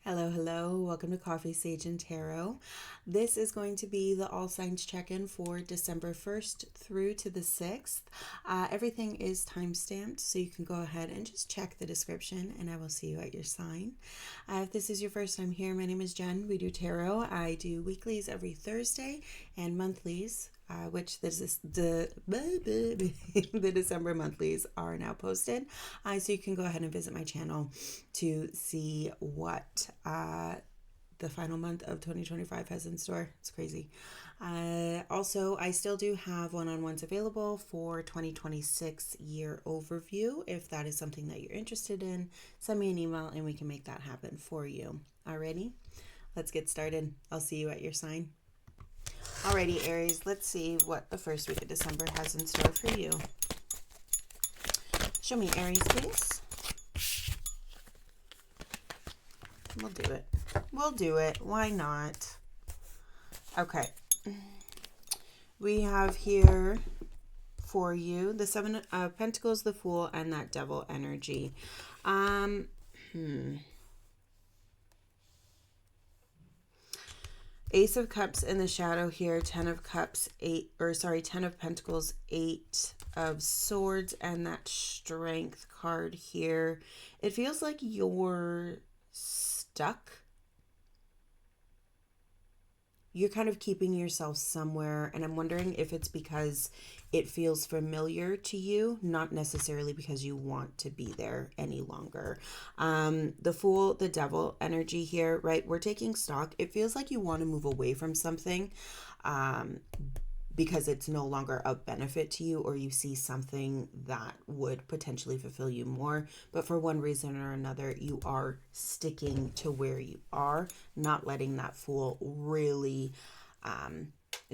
Hello, hello. Welcome to Coffee, Sage, and Tarot. This is going to be the All Signs check-in for December 1st through to the 6th. Everything is time-stamped, so you can go ahead and just check the description, and I will see you at your sign. If this is your first time here, my name is Jen. We do tarot. I do weeklies every Thursday and monthlies, which the December monthlies are now posted. So you can go ahead and visit my channel to see what the final month of 2025 has in store. It's crazy. Also, I still do have one-on-ones available for 2026 year overview. If that is something that you're interested in, send me an email and we can make that happen for you. Alrighty, let's get started. I'll see you at your sign. Alrighty, Aries, let's see what the first week of December has in store for you. Show me, Aries, please. We'll do it. We'll do it. Why not? Okay. We have here for you the Seven of Pentacles, the Fool, and that Devil energy. Ace of Cups in the shadow here, 10 of Cups, 10 of Pentacles, 8 of Swords, and that Strength card here. It feels like you're stuck. You're kind of keeping yourself somewhere, and I'm wondering if it's because it feels familiar to you, not necessarily because you want to be there any longer. The Fool, the Devil energy here, right? We're taking stock. It feels like you want to move away from something because it's no longer of benefit to you, or you see something that would potentially fulfill you more. But for one reason or another, you are sticking to where you are, not letting that Fool really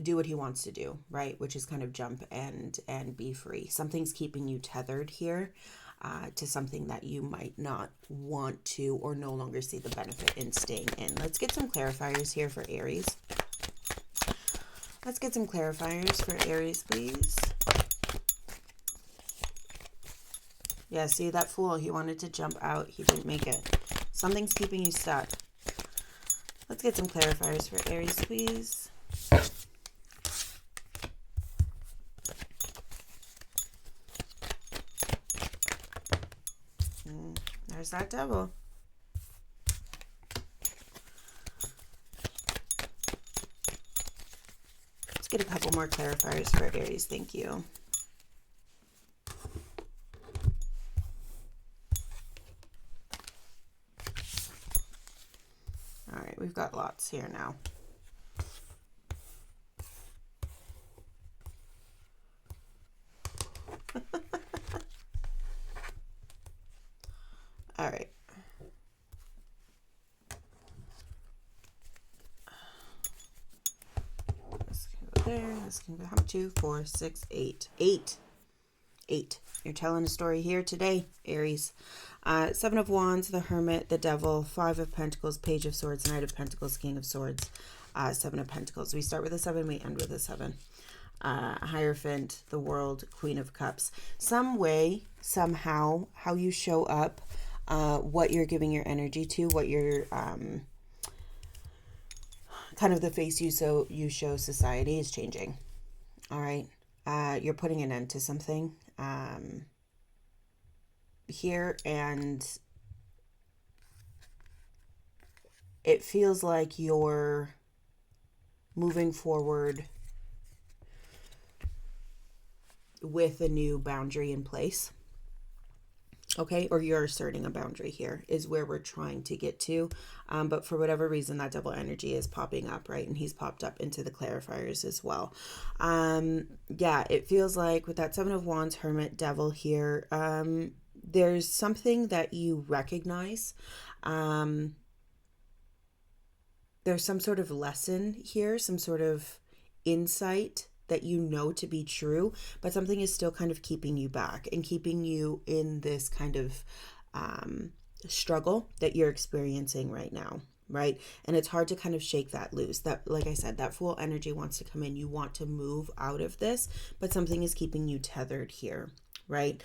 do what he wants to do, right? Which is kind of jump and be free. Something's keeping you tethered here to something that you might not want to or no longer see the benefit in staying in. Let's get some clarifiers here for Aries. Let's get some clarifiers for Aries, please. Yeah, see that Fool, he wanted to jump out. He didn't make it. Something's keeping you stuck. Let's get some clarifiers for Aries, please. There's that Devil. Get a couple more clarifiers for Aries. Thank you. All right, we've got lots here now. All right. There, this can go 2, 4, 6, 8. 8. You're telling a story here today, Aries. 7 of Wands, the Hermit, the Devil, 5 of Pentacles, Page of Swords, Knight of Pentacles, King of Swords, 7 of Pentacles. We start with a 7, we end with a 7. Hierophant, the World, Queen of Cups. Some way, somehow, how you show up, what you're giving your energy to, what you're kind of the face you show society is changing. All right. You're putting an end to something here, and it feels like you're moving forward with a new boundary in place. Okay, or you're asserting a boundary here is where we're trying to get to. But for whatever reason, that Devil energy is popping up, right? And he's popped up into the clarifiers as well. Yeah, it feels like with that 7 of Wands, Hermit, Devil here, there's something that you recognize. There's some sort of lesson here, some sort of insight that you know to be true, but something is still kind of keeping you back and keeping you in this kind of struggle that you're experiencing right now, right? And it's hard to kind of shake that loose. That, like I said, that Fool energy wants to come in. You want to move out of this, but something is keeping you tethered here, right?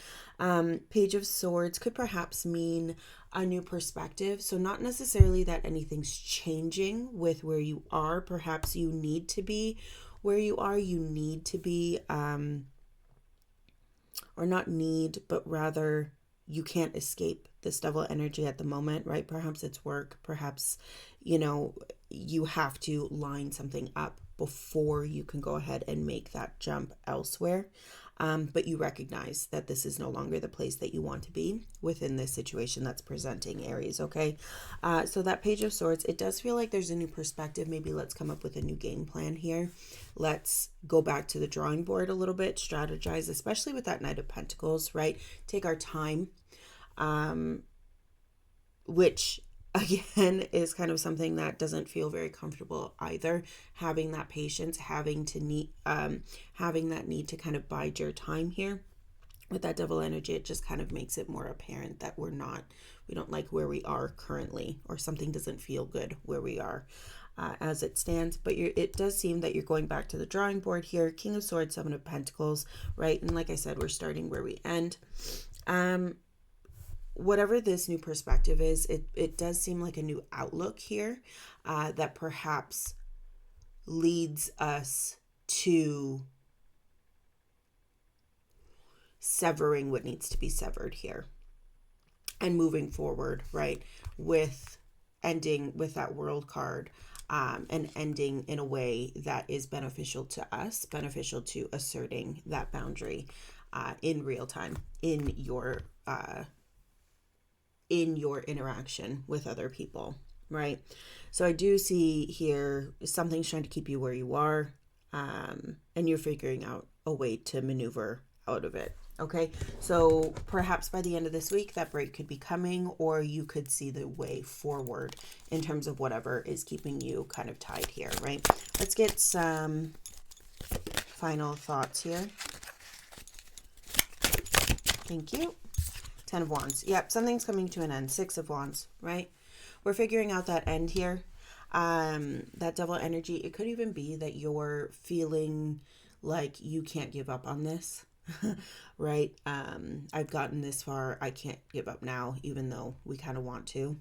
Page of Swords could perhaps mean a new perspective. So not necessarily that anything's changing with where you are. Perhaps you need to be where you are. You need to be, or not need, but rather you can't escape this devil energy at the moment, right? Perhaps it's work. Perhaps, you know, you have to line something up before you can go ahead and make that jump elsewhere. But you recognize that this is no longer the place that you want to be within this situation that's presenting, Aries, okay? So that Page of Swords, it does feel like there's a new perspective. Maybe let's come up with a new game plan here. Let's go back to the drawing board a little bit, strategize, especially with that Knight of Pentacles, right? Take our time, which again is kind of something that doesn't feel very comfortable either. Having that patience, having that need to kind of bide your time here with that devil energy, it just kind of makes it more apparent that we don't like where we are currently, or something doesn't feel good where we are as it stands. But it does seem that you're going back to the drawing board here. King of Swords, Seven of Pentacles, right? And like I said, we're starting where we end. Whatever this new perspective is, it does seem like a new outlook here that perhaps leads us to severing what needs to be severed here and moving forward, right? With ending with that World card, and ending in a way that is beneficial to us, beneficial to asserting that boundary in real time in your interaction with other people, right? So I do see here something's trying to keep you where you are, and you're figuring out a way to maneuver out of it. Okay, so perhaps by the end of this week, that break could be coming, or you could see the way forward in terms of whatever is keeping you kind of tied here, right? Let's get some final thoughts here. Thank you. 10 of Wands. Yep, something's coming to an end. 6 of Wands, right? We're figuring out that end here. That devil energy, it could even be that you're feeling like you can't give up on this. Right? I've gotten this far. I can't give up now, even though we kind of want to.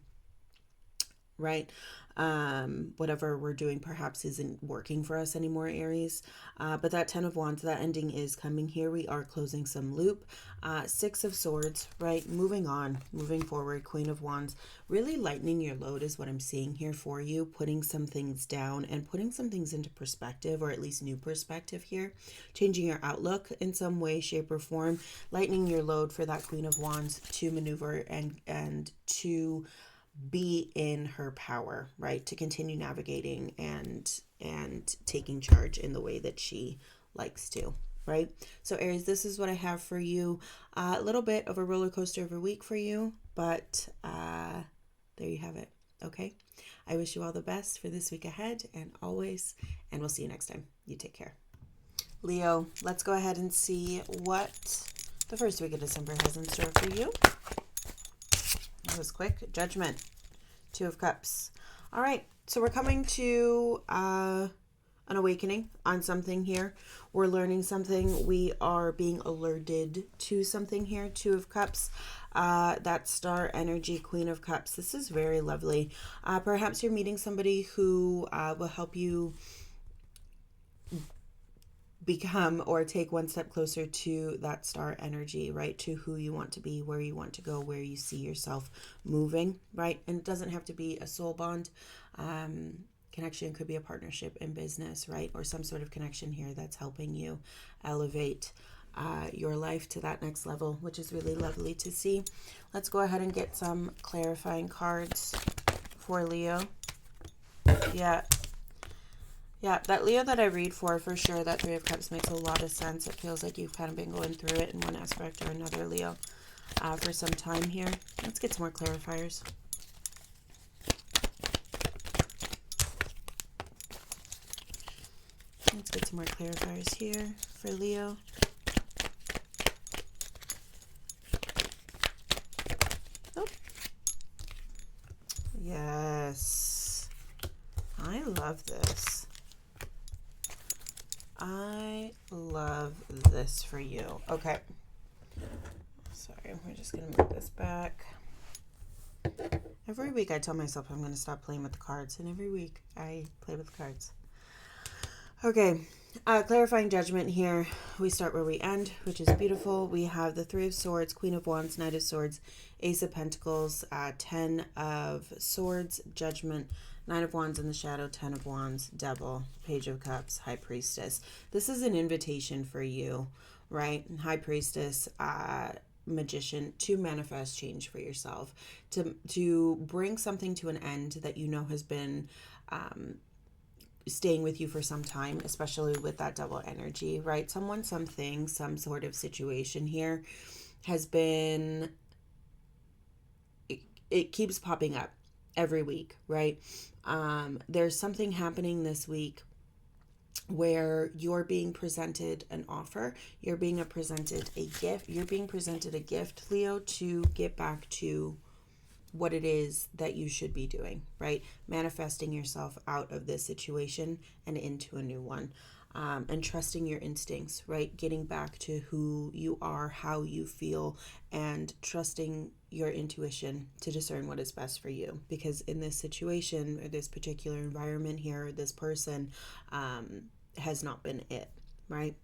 Right? Whatever we're doing perhaps isn't working for us anymore, Aries. But that 10 of Wands, that ending is coming here. We are closing some loop. 6 of Swords, right? Moving on, moving forward. Queen of Wands, really lightening your load is what I'm seeing here for you. Putting some things down and putting some things into perspective, or at least new perspective here. Changing your outlook in some way, shape, or form. Lightening your load for that Queen of Wands to maneuver and to be in her power, right? To continue navigating and taking charge in the way that she likes to, right? So Aries, this is what I have for you. A little bit of a roller coaster of a week for you, but there you have it. Okay. I wish you all the best for this week ahead and always, and we'll see you next time. You take care. Leo, let's go ahead and see what the first week of December has in store for you. That was quick. Judgment. 2 of Cups. All right. So we're coming to an awakening on something here. We're learning something. We are being alerted to something here. 2 of Cups. That star energy, Queen of Cups. This is very lovely. Perhaps you're meeting somebody who will help you become or take one step closer to that star energy, right? To who you want to be, where you want to go, where you see yourself moving, right? And it doesn't have to be a soul bond. Connection could be a partnership in business, right? Or some sort of connection here that's helping you elevate your life to that next level, which is really lovely to see. Let's go ahead and get some clarifying cards for Leo. Yeah, that Leo that I read for sure, that 3 of Cups makes a lot of sense. It feels like you've kind of been going through it in one aspect or another, Leo, for some time here. Let's get some more clarifiers. Let's get some more clarifiers here for Leo. Oh. Yes. I love this. I love this for you. Okay. Sorry, we're just going to move this back. Every week I tell myself I'm going to stop playing with the cards, and every week I play with the cards. Okay, clarifying judgment here. We start where we end, which is beautiful. We have the Three of Swords, Queen of Wands, Knight of Swords, Ace of Pentacles, Ten of Swords, Judgment, Knight of Wands in the shadow, Ten of Wands, Devil, Page of Cups, High Priestess. This is an invitation for you, right? High Priestess, Magician, to manifest change for yourself, to bring something to an end that you know has been staying with you for some time, especially with that Devil energy, right? Someone, something, some sort of situation here has been, it keeps popping up every week, right? There's something happening this week where you're being presented an offer, you're being presented a gift, Leo, to get back to what it is that you should be doing, right? Manifesting yourself out of this situation and into a new one. And trusting your instincts, right? Getting back to who you are, how you feel, and trusting your intuition to discern what is best for you. Because in this situation, or this particular environment here, this person has not been it, right?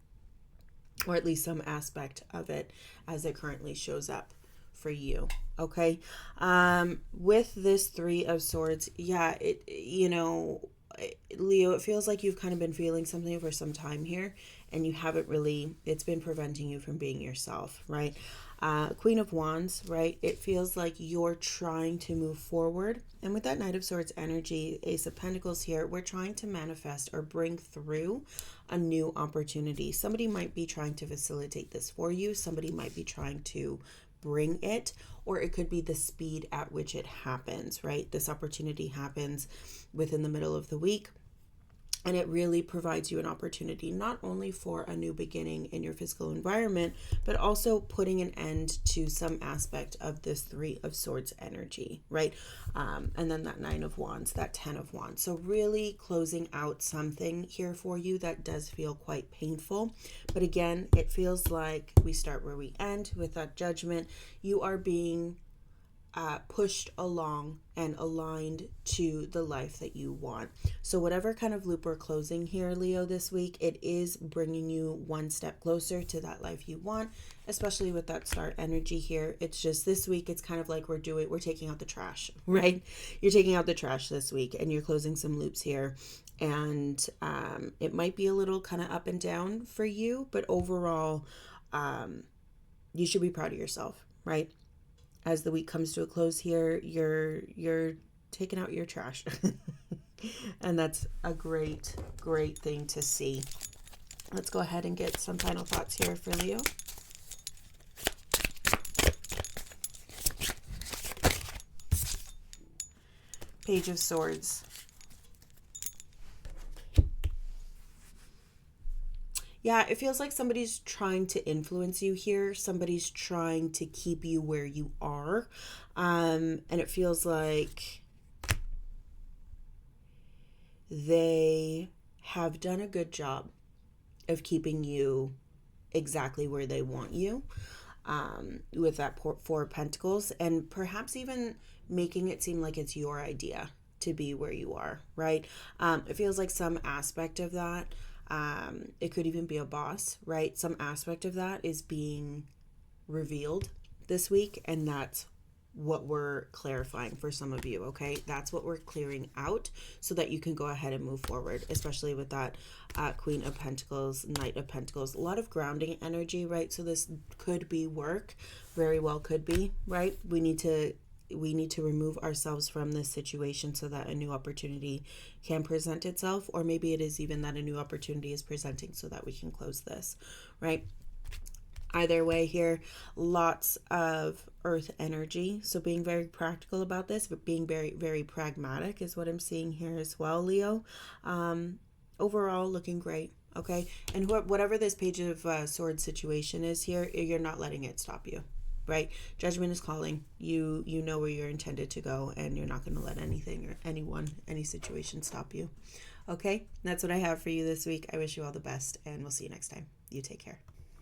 Or at least some aspect of it as it currently shows up for you. Okay. With this Three of Swords, yeah, Leo, it feels like you've kind of been feeling something for some time here, and you haven't really, it's been preventing you from being yourself, right? Queen of Wands, right? It feels like you're trying to move forward. And with that Knight of Swords energy, Ace of Pentacles here, we're trying to manifest or bring through a new opportunity. Somebody might be trying to facilitate this for you. Somebody might be trying to bring it, or it could be the speed at which it happens, right? This opportunity happens within the middle of the week, and it really provides you an opportunity not only for a new beginning in your physical environment, but also putting an end to some aspect of this Three of Swords energy, right? And then that Nine of Wands, that Ten of Wands. So really closing out something here for you that does feel quite painful. But again, it feels like we start where we end with that Judgment. You are being pushed along and aligned to the life that you want. So whatever kind of loop we're closing here, Leo, this week, it is bringing you one step closer to that life you want, especially with that Star energy here. It's just this week, it's kind of like we're taking out the trash, right? You're taking out the trash this week, and you're closing some loops here. And it might be a little kind of up and down for you, but overall, you should be proud of yourself, right? As the week comes to a close here, you're taking out your trash. And that's a great thing to see. Let's go ahead and get some final thoughts here for Leo. Page of Swords. Yeah, it feels like somebody's trying to influence you here. Somebody's trying to keep you where you are. And it feels like they have done a good job of keeping you exactly where they want you, with that Four of Pentacles, and perhaps even making it seem like it's your idea to be where you are, right? It feels like some aspect of that, it could even be a boss, right? Some aspect of that is being revealed this week, and that's what we're clarifying for some of you, okay? That's what we're clearing out so that you can go ahead and move forward, especially with that Queen of Pentacles, Knight of Pentacles. A lot of grounding energy, right? So this could be work, very well could be, right? We need to remove ourselves from this situation so that a new opportunity can present itself, or maybe it is even that a new opportunity is presenting so that we can close this, right? Either way here, lots of earth energy. So being very practical about this, but being very, very pragmatic is what I'm seeing here as well, Leo. Overall, looking great. Okay. And whatever this Page of Swords situation is here, you're not letting it stop you, right? Judgment is calling. You know where you're intended to go, and you're not going to let anything or anyone, any situation stop you. Okay. That's what I have for you this week. I wish you all the best, and we'll see you next time. You take care.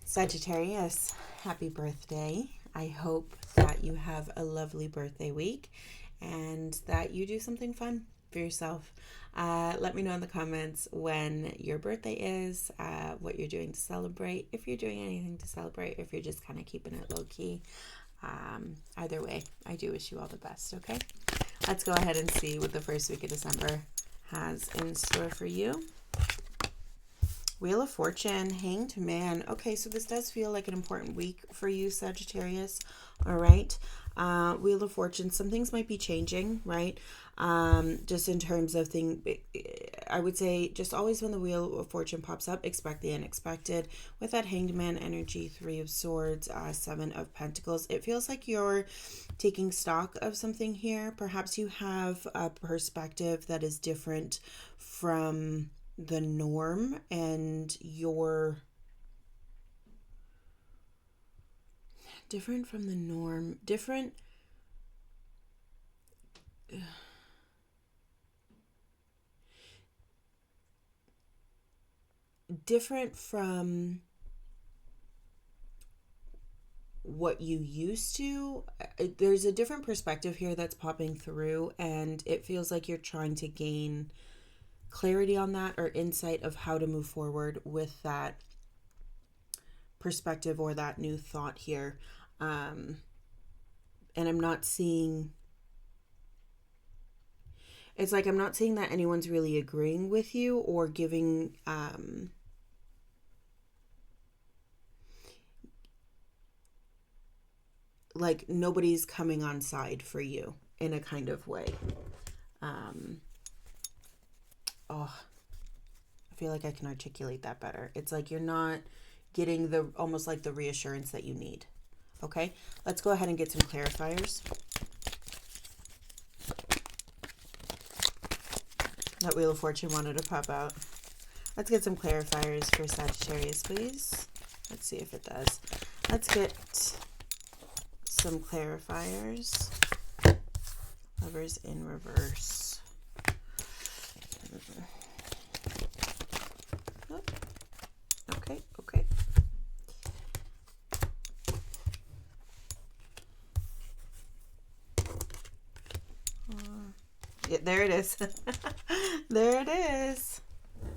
Sagittarius, happy birthday. I hope that you have a lovely birthday week and that you do something fun for yourself. Let me know in the comments when your birthday is, what you're doing to celebrate, if you're doing anything to celebrate, if you're just kind of keeping it low key. Either way, I do wish you all the best, okay? Let's go ahead and see what the first week of December has in store for you. Wheel of Fortune, Hanged Man. Okay, so this does feel like an important week for you, Sagittarius. All right. Wheel of Fortune, some things might be changing, right? Just in terms of I would say just always when the Wheel of Fortune pops up, expect the unexpected. With that Hanged Man energy, 3 of Swords, 7 of Pentacles, it feels like you're taking stock of something here. Perhaps you have a perspective that is different from the norm, and you're different from the norm, different from what you used to. There's a different perspective here that's popping through, and it feels like you're trying to gain clarity on that or insight of how to move forward with that perspective or that new thought here. And I'm not seeing, it's like I'm not seeing that anyone's really agreeing with you or giving like nobody's coming on side for you in a kind of way. I feel like I can articulate that better. It's like you're not getting the almost like the reassurance that you need. Okay, let's go ahead and get some clarifiers. That Wheel of Fortune wanted to pop out. Let's get some clarifiers for Sagittarius, please. Let's see if it does. Let's get some clarifiers. Lovers in reverse. Okay. Yeah, there it is. There it is.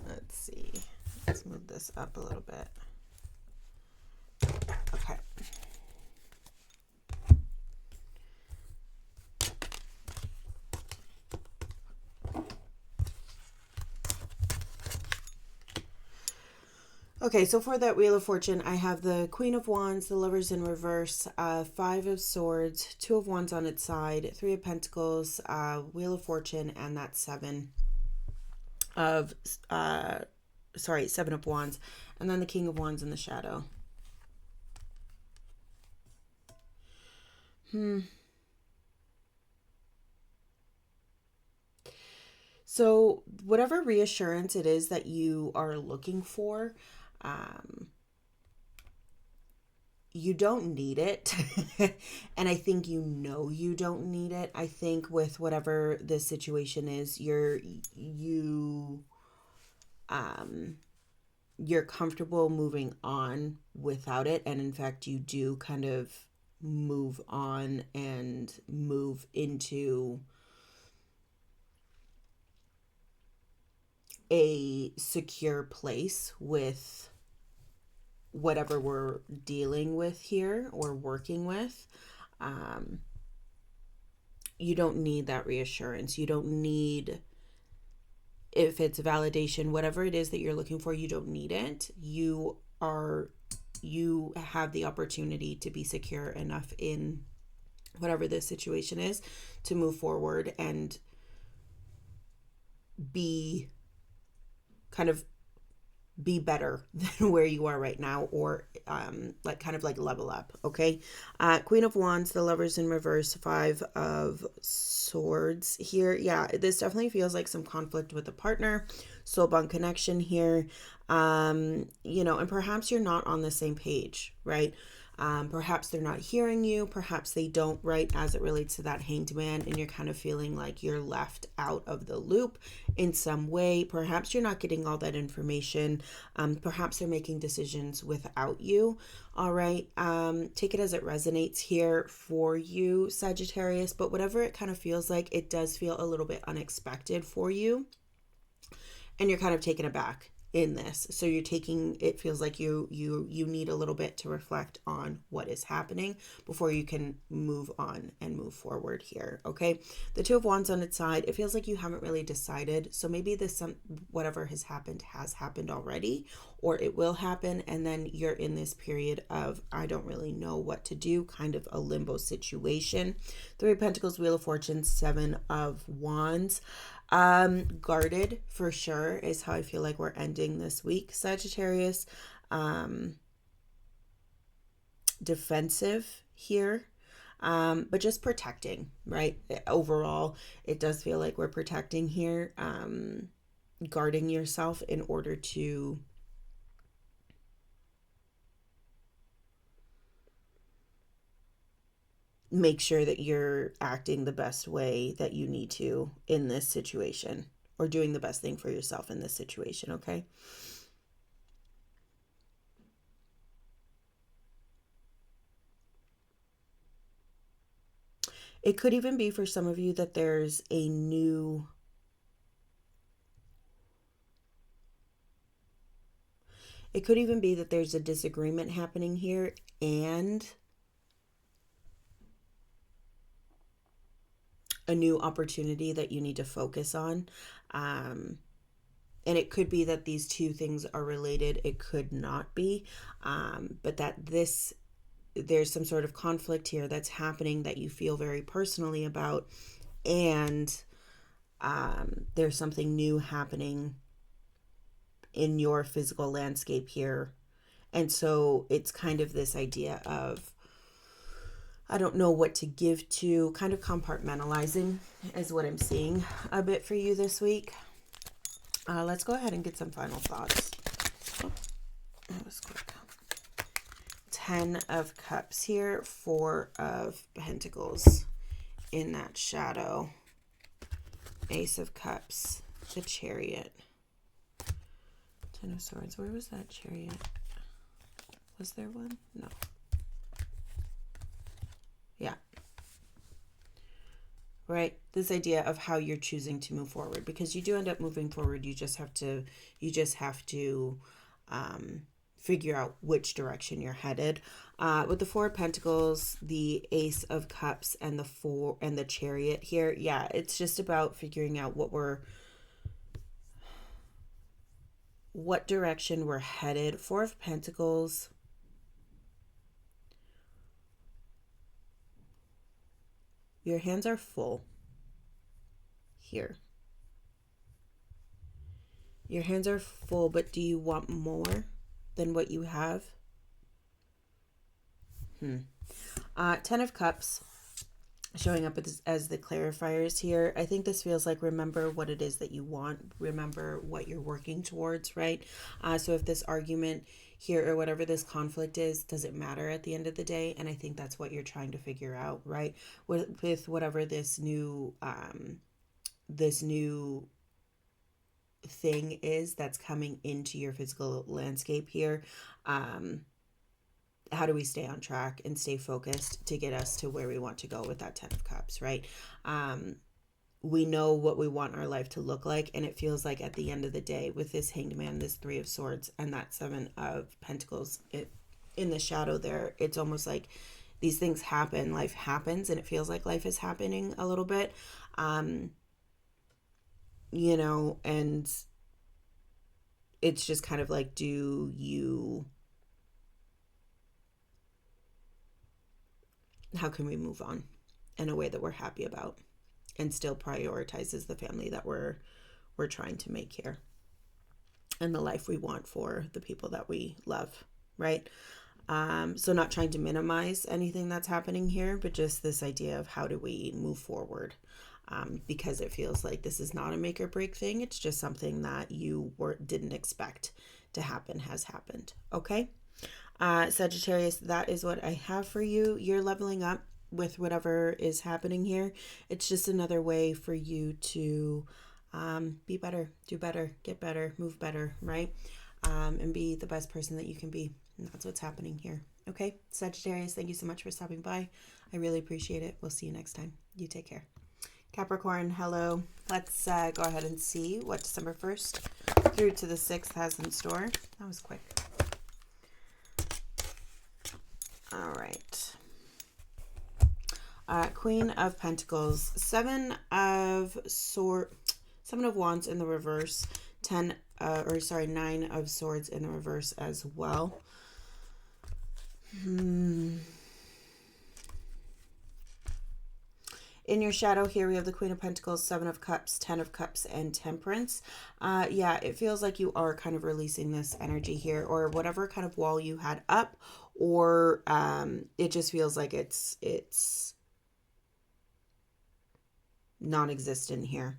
Let's see. Let's move this up a little bit. Okay. Okay, so for that Wheel of Fortune, I have the Queen of Wands, the Lovers in reverse, 5 of Swords, 2 of Wands on its side, 3 of Pentacles, Wheel of Fortune, and that 7 of Wands, and then the King of Wands in the shadow. So whatever reassurance it is that you are looking for, you don't need it. And I think you don't need it. I think with whatever the situation is, you're comfortable moving on without it. And in fact, you do kind of move on and move into a secure place with whatever we're dealing with here or working with. You don't need that reassurance. You don't need, if it's validation, whatever it is that you're looking for, you don't need it. You have the opportunity to be secure enough in whatever the situation is to move forward and be better than where you are right now, or like level up. Okay. Queen of Wands, the Lovers in reverse, 5 of Swords here. Yeah, this definitely feels like some conflict with a partner, soul bond connection here. And perhaps you're not on the same page, right? Perhaps they're not hearing you. Perhaps they don't, right, as it relates to that Hanged Man, and you're kind of feeling like you're left out of the loop in some way. Perhaps you're not getting all that information. Perhaps they're making decisions without you. All right. Take it as it resonates here for you, Sagittarius. But whatever it kind of feels like, it does feel a little bit unexpected for you. And you're kind of taken aback in this. So you're taking, it feels like you need a little bit to reflect on what is happening before you can move on and move forward here. Okay. The Two of Wands on its side, it feels like you haven't really decided. So maybe whatever has happened already, or it will happen. And then you're in this period of, I don't really know what to do, kind of a limbo situation. Three of Pentacles, Wheel of Fortune, Seven of Wands. Guarded for sure is how I feel like we're ending this week, Sagittarius. Defensive here, but just protecting, right? Overall, it does feel like we're protecting here, guarding yourself in order to make sure that you're acting the best way that you need to in this situation, or doing the best thing for yourself in this situation, okay? It could even be for some of you that there's a new... It could even be that there's a disagreement happening here, and a new opportunity that you need to focus on. And it could be that these two things are related. It could not be. But that there's some sort of conflict here that's happening that you feel very personally about. And there's something new happening in your physical landscape here. And so it's kind of this idea of, I don't know what to give to, kind of compartmentalizing is what I'm seeing a bit for you this week. Let's go ahead and get some final thoughts. Oh, that was quick. 10 of Cups here, 4 of Pentacles in that shadow. Ace of Cups, the Chariot. 10 of Swords. Where was that Chariot? Was there one? No. Yeah. Right. This idea of how you're choosing to move forward, because you do end up moving forward. You just have to figure out which direction you're headed. With the 4 of Pentacles, the Ace of Cups, and the Chariot here. Yeah. It's just about figuring out what direction we're headed. 4 of Pentacles. Your hands are full here. Your hands are full, but do you want more than what you have? 10 of Cups showing up as the clarifiers here. I think this feels like, remember what it is that you want. Remember what you're working towards, right? So if this argument here, or whatever this conflict is, doesn't matter at the end of the day. And I think that's what you're trying to figure out, right? With whatever this new thing is that's coming into your physical landscape here. How do we stay on track and stay focused to get us to where we want to go with that 10 of Cups, right? We know what we want our life to look like. And it feels like at the end of the day, with this Hanged Man, this 3 of Swords, and that 7 of Pentacles in the shadow there, it's almost like these things happen, life happens, and it feels like life is happening a little bit. And it's just kind of like, how can we move on in a way that we're happy about and still prioritizes the family that we're trying to make here and the life we want for the people that we love, right? So not trying to minimize anything that's happening here, but just this idea of how do we move forward, because it feels like this is not a make or break thing. It's just something that you didn't expect to happen has happened. Okay. Sagittarius, that is what I have for you. You're leveling up with whatever is happening here. It's just another way for you to be better, do better, get better, move better, right? And be the best person that you can be. And that's what's happening here. Okay, Sagittarius, thank you so much for stopping by. I really appreciate it. We'll see you next time. You take care. Capricorn, hello. Let's go ahead and see what December 1st through to the 6th has in store. That was quick. All right. Queen of Pentacles, Seven of Wands in the reverse, 9 of Swords in the reverse as well. In your shadow here, we have the Queen of Pentacles, 7 of Cups, 10 of Cups, and Temperance. Yeah, it feels like you are kind of releasing this energy here, or whatever kind of wall you had up, or it just feels like it's non-existent here.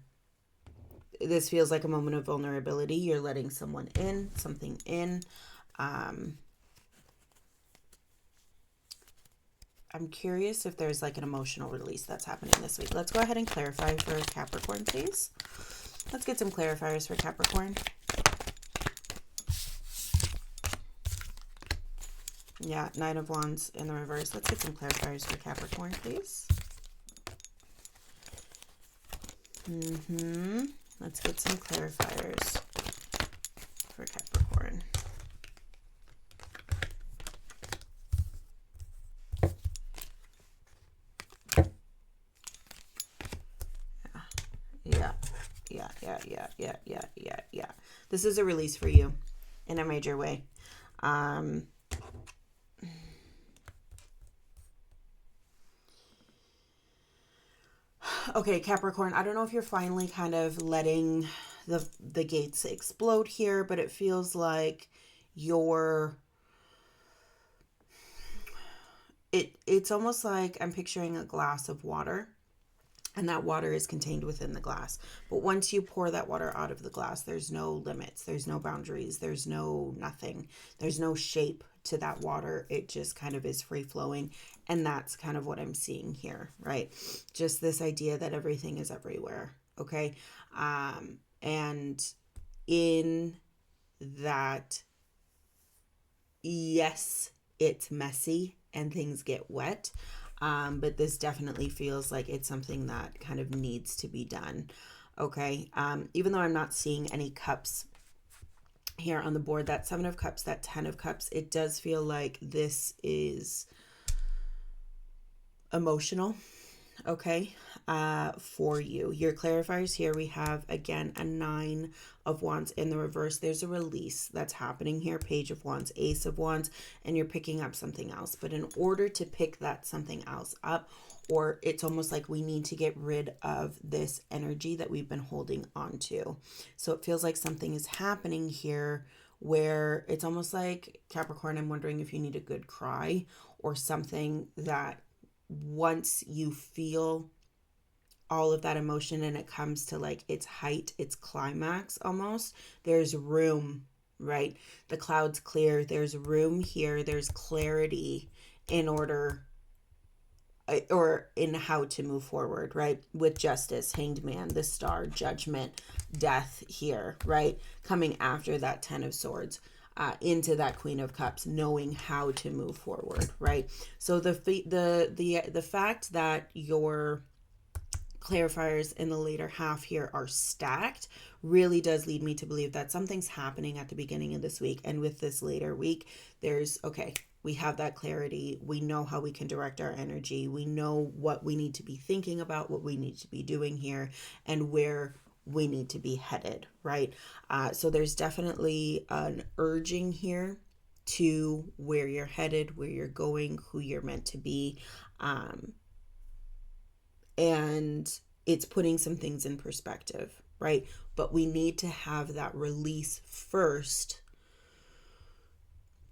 This feels like a moment of vulnerability. You're letting something in. I'm curious if there's like an emotional release that's happening this week. Let's go ahead and clarify for Capricorn, please. Let's get some clarifiers for Capricorn. Yeah, 9 of Wands in the reverse. Let's get some clarifiers for Capricorn, please. Let's get some clarifiers for Capricorn. Yeah. This is a release for you in a major way. Okay, Capricorn, I don't know if you're finally kind of letting the gates explode here, but it feels like it's almost like I'm picturing a glass of water, and that water is contained within the glass. But once you pour that water out of the glass, there's no limits, there's no boundaries, there's no nothing, there's no shape to that water. It just kind of is free flowing. And that's kind of what I'm seeing here, right? Just this idea that everything is everywhere. Okay. And in that, yes, it's messy and things get wet. But this definitely feels like it's something that kind of needs to be done. Okay. Even though I'm not seeing any cups here on the board, that 7 of Cups, that 10 of Cups, it does feel like this is emotional. Okay. For you. Your clarifiers here, we have again a 9 of Wands in the reverse. There's a release that's happening here. Page of Wands, Ace of Wands, and you're picking up something else. But in order to pick that something else up, or it's almost like we need to get rid of this energy that we've been holding on to. So it feels like something is happening here where it's almost like, Capricorn, I'm wondering if you need a good cry or something that once you feel all of that emotion and it comes to like its height, its climax almost, there's room, right? The clouds clear, there's room here, there's clarity in order or in how to move forward, right? With justice, Hanged Man, the Star, Judgment, Death here, right? Coming after that 10 of Swords. Into that Queen of Cups, knowing how to move forward, right? So the fact that your clarifiers in the later half here are stacked really does lead me to believe that something's happening at the beginning of this week, and with this later week, there's we have that clarity. We know how we can direct our energy. We know what we need to be thinking about, what we need to be doing here, and where we need to be headed, right? So there's definitely an urging here to where you're headed, where you're going, who you're meant to be. And it's putting some things in perspective, right? But we need to have that release first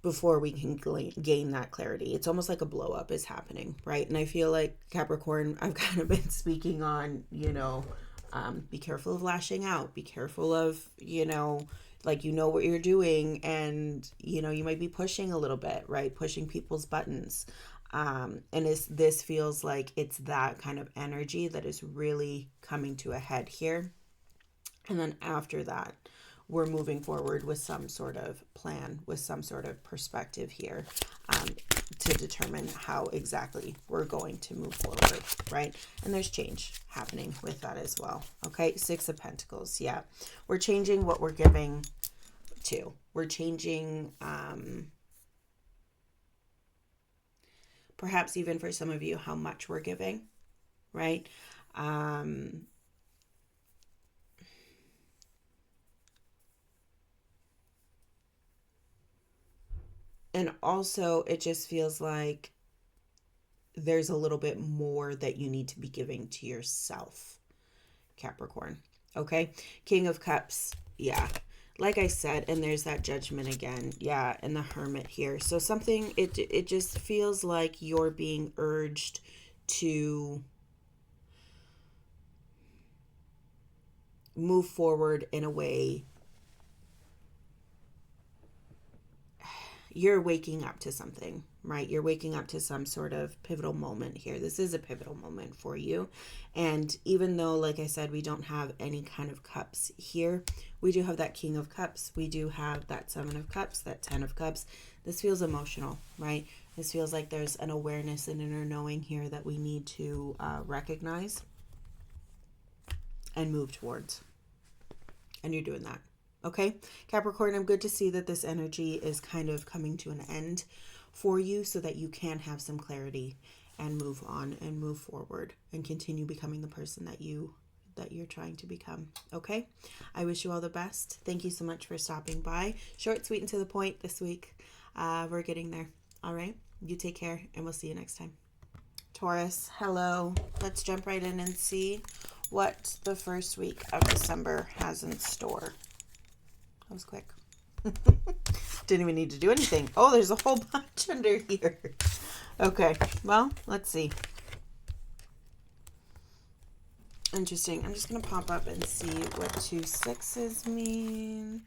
before we can gain that clarity. It's almost like a blow up is happening, right? And I feel like, Capricorn, I've kind of been speaking on, be careful of lashing out. Be careful of, like you know what you're doing, and you know you might be pushing a little bit, right? Pushing people's buttons. And this feels like it's that kind of energy that is really coming to a head here. And then after that, we're moving forward with some sort of plan, with some sort of perspective here, to determine how exactly we're going to move forward, right? And there's change happening with that as well. Okay, Six of Pentacles. Yeah, we're changing what we're giving to. We're changing, perhaps even for some of you, how much we're giving, right? And also, it just feels like there's a little bit more that you need to be giving to yourself, Capricorn. Okay, King of Cups. Yeah, like I said, and there's that Judgment again. Yeah, and the Hermit here. So something, it just feels like you're being urged to move forward in a way. You're waking up to something, right? You're waking up to some sort of pivotal moment here. This is a pivotal moment for you. And even though, like I said, we don't have any kind of cups here, we do have that King of Cups. We do have that Seven of Cups, that Ten of Cups. This feels emotional, right? This feels like there's an awareness and inner knowing here that we need to recognize and move towards. And you're doing that. Okay, Capricorn, I'm good to see that this energy is kind of coming to an end for you so that you can have some clarity and move on and move forward and continue becoming the person that you're trying to become. Okay, I wish you all the best. Thank you so much for stopping by. Short, sweet, and to the point this week. We're getting there. All right, you take care, and we'll see you next time. Taurus, hello. Let's jump right in and see what the first week of December has in store. That was quick. Didn't even need to do anything. Oh, there's a whole bunch under here. Okay, well, let's see. Interesting. I'm just going to pop up and see what 2 6s mean.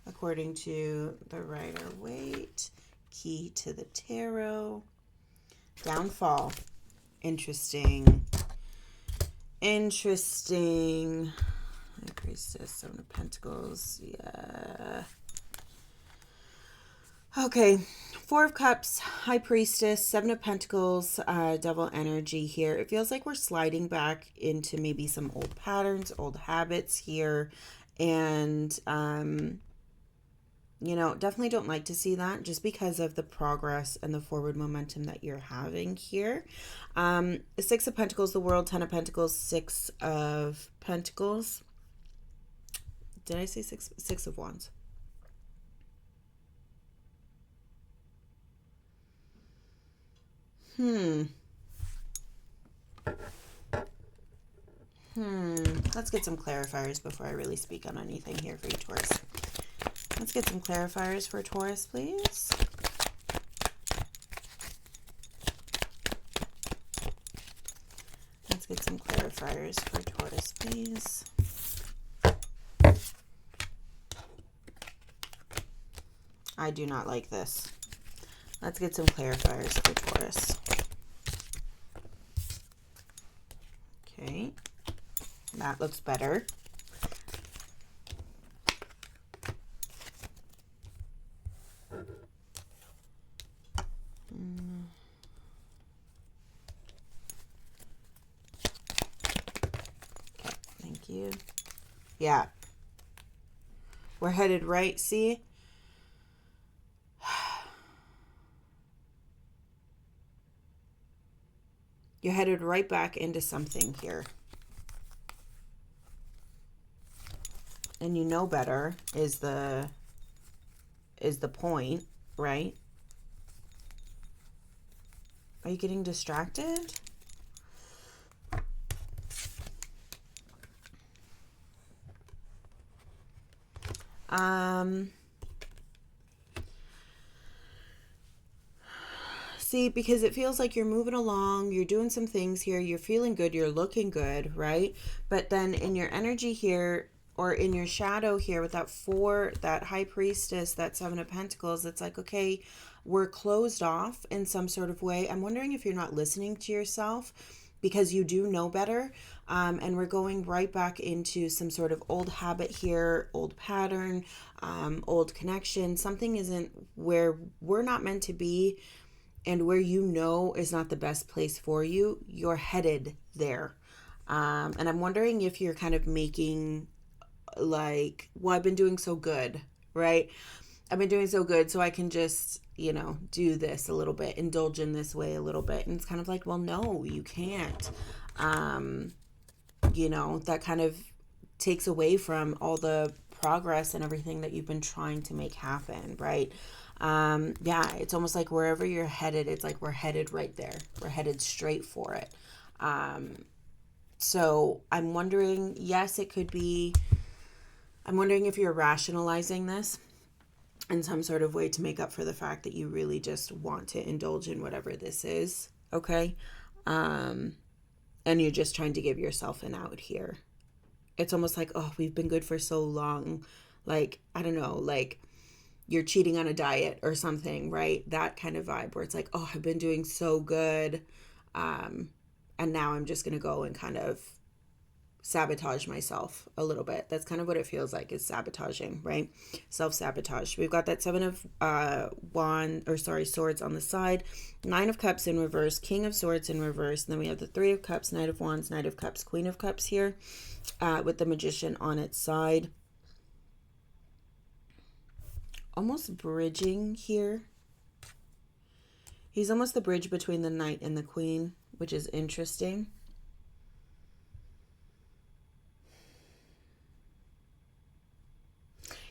According to the Rider-Waite, Key to the Tarot. Downfall. Interesting. Interesting. High Priestess, Seven of Pentacles. Yeah. Okay. Four of Cups, High Priestess, Seven of Pentacles, Devil energy here. It feels like we're sliding back into maybe some old patterns, old habits here. And, you know, definitely don't like to see that just because of the progress and the forward momentum that you're having here. Six of Pentacles, the World, Ten of Pentacles, Six of Pentacles. Did I say Six of Wands? Let's get some clarifiers before I really speak on anything here for you, Taurus. Let's get some clarifiers for Taurus, please. Let's get some clarifiers for Taurus, please. I do not like this. Let's get some clarifiers for Taurus. Okay. That looks better. Okay, thank you. Yeah. We're headed right, see? You're headed right back into something here. And you know better is the point, right? Are you getting distracted? See, because it feels like you're moving along, you're doing some things here, you're feeling good, you're looking good, right? But then in your energy here, or in your shadow here with that 4, that High Priestess, that 7 of Pentacles. It's like, okay, we're closed off in some sort of way. I'm wondering if you're not listening to yourself because you do know better. And we're going right back into some sort of old habit here, old pattern, old connection. Something isn't where we're not meant to be, and where you know is not the best place for you. You're headed there. And I'm wondering if you're kind of making like, well, I've been doing so good, right? I've been doing so good, so I can just, do this a little bit, indulge in this way a little bit. And it's kind of like, well, no, you can't. That kind of takes away from all the progress and everything that you've been trying to make happen, right? Yeah, it's almost like wherever you're headed, it's like we're headed right there. We're headed straight for it. So I'm wondering, yes, it could be, I'm wondering if you're rationalizing this in some sort of way to make up for the fact that you really just want to indulge in whatever this is, okay? And you're just trying to give yourself an out here. It's almost like, oh, we've been good for so long. Like, I don't know, like you're cheating on a diet or something, right? That kind of vibe where it's like, oh, I've been doing so good. And now I'm just going to go and kind of sabotage myself a little bit. That's kind of what it feels like, is sabotaging, right? Self-sabotage. We've got that 7 of swords on the side, 9 of cups in reverse, King of Swords in reverse, and then we have the 3 of cups, Knight of Wands, Knight of Cups, Queen of Cups here, with the Magician on its side. Almost bridging here. He's almost the bridge between the Knight and the Queen, which is interesting.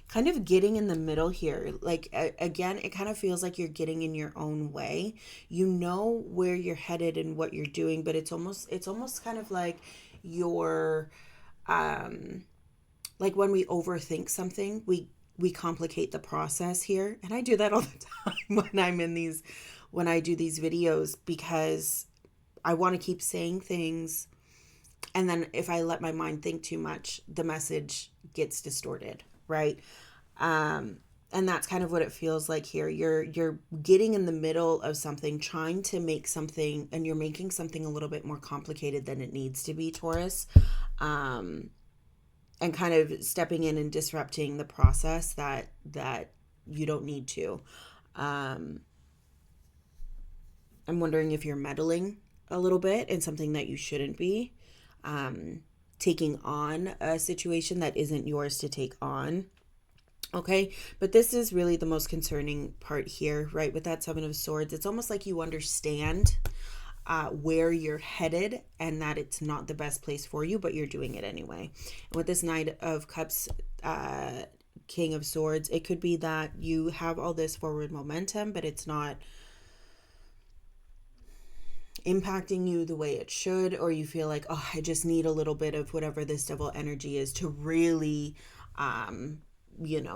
Kind of getting in the middle here. Like, again, it kind of feels like you're getting in your own way. You know where you're headed and what you're doing, but it's almost kind of like you're, like when we overthink something, we complicate the process here. And I do that all the time when I do these videos, because I want to keep saying things. And then if I let my mind think too much, the message gets distorted, right? And that's kind of what it feels like here. You're getting in the middle of something, trying to make something, and you're making something a little bit more complicated than it needs to be, Taurus. And kind of stepping in and disrupting the process that you don't need to. I'm wondering if you're meddling a little bit in something that you shouldn't be. Taking on a situation that isn't yours to take on. Okay, but this is really the most concerning part here, right? With that 7 of Swords, it's almost like you understand where you're headed and that it's not the best place for you, but you're doing it anyway. And with this Knight of Cups, King of Swords, it could be that you have all this forward momentum, but it's not impacting you the way it should, or you feel like, oh, I just need a little bit of whatever this devil energy is to really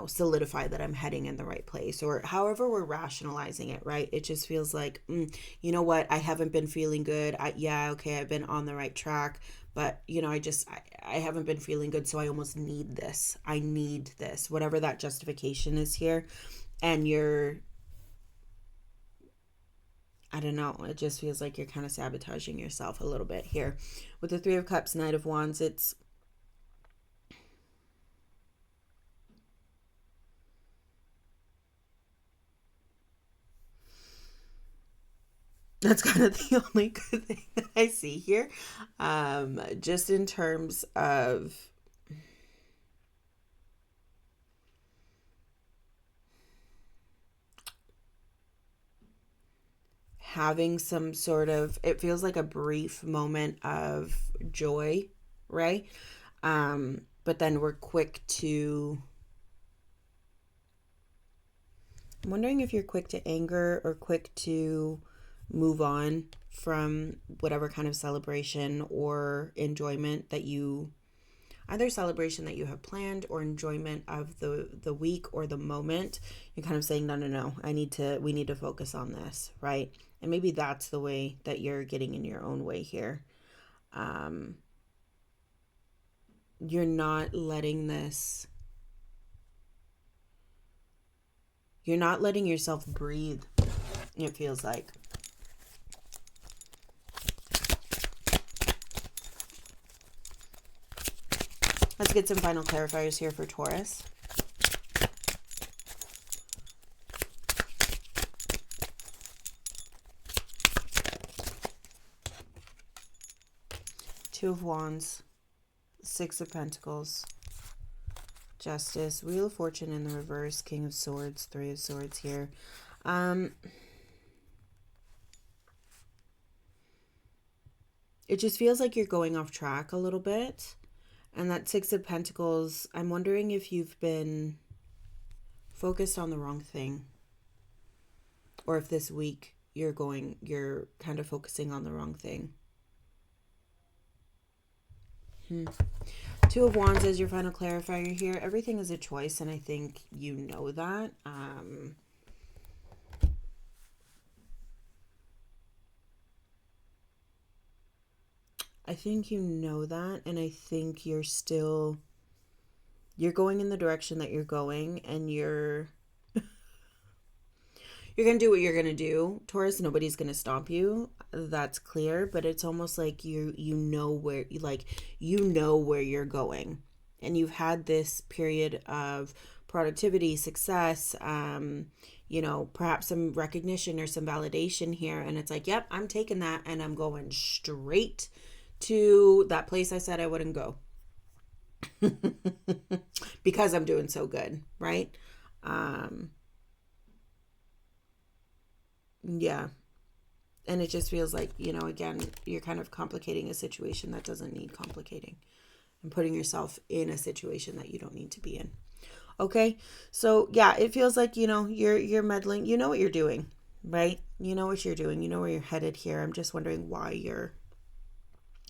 solidify that I'm heading in the right place, or however we're rationalizing it, right? It just feels like, you know what? I haven't been feeling good. I've been on the right track, but I haven't been feeling good. So I almost need this. I need this, whatever that justification is here. And I don't know. It just feels like you're kind of sabotaging yourself a little bit here. With the 3 of Cups, Knight of Wands, that's kind of the only good thing that I see here. Just in terms of having some sort of, it feels like a brief moment of joy, right? But then we're quick to, I'm wondering if you're quick to anger or quick to move on from whatever kind of celebration or enjoyment that you, either celebration that you have planned or enjoyment of the week or the moment. You're kind of saying, no, we need to focus on this, right? And maybe that's the way that you're getting in your own way here. you're not letting this, you're not letting yourself breathe, it feels like. Let's get some final clarifiers here for Taurus. Two of Wands, Six of Pentacles, Justice, Wheel of Fortune in the reverse, King of Swords, Three of Swords here. It just feels like you're going off track a little bit. And that Six of Pentacles, I'm wondering if you've been focused on the wrong thing. Or if this week you're kind of focusing on the wrong thing. Two of Wands as your final clarifier here. Everything is a choice, and I think you know that. I think you know that, and I think you're going in the direction that you're going, and you're going to do what you're going to do. Taurus, nobody's going to stop you. That's clear, but it's almost like you know where you're going. And you've had this period of productivity, success, perhaps some recognition or some validation here, and it's like, yep, I'm taking that and I'm going straight to that place I said I wouldn't go. Because I'm doing so good, right? Yeah. And it just feels like, again, you're kind of complicating a situation that doesn't need complicating, and putting yourself in a situation that you don't need to be in. Okay. So yeah, it feels like, you're meddling. You know what you're doing, right? You know what you're doing. You know where you're headed here. I'm just wondering why you're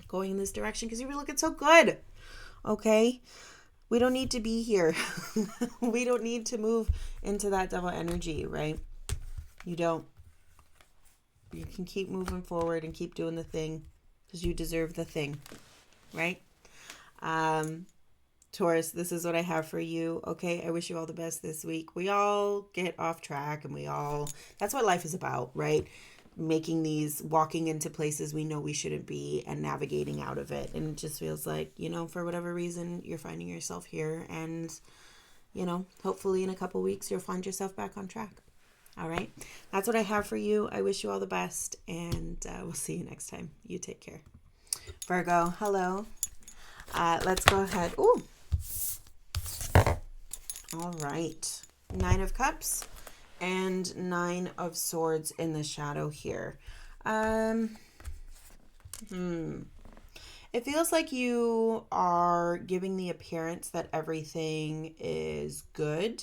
going in this direction, because you were looking so good. Okay. We don't need to be here. We don't need to move into that devil energy, right? You don't. You can keep moving forward and keep doing the thing, because you deserve the thing, right? Taurus, this is what I have for you. Okay, I wish you all the best this week. We all get off track, and that's what life is about, right? Walking into places we know we shouldn't be, and navigating out of it. And it just feels like, for whatever reason, you're finding yourself here, and, hopefully in a couple weeks, you'll find yourself back on track. All right. That's what I have for you. I wish you all the best, and we'll see you next time. You take care. Virgo, hello. Let's go ahead. Ooh. All right. 9 of Cups and 9 of Swords in the shadow here. It feels like you are giving the appearance that everything is good,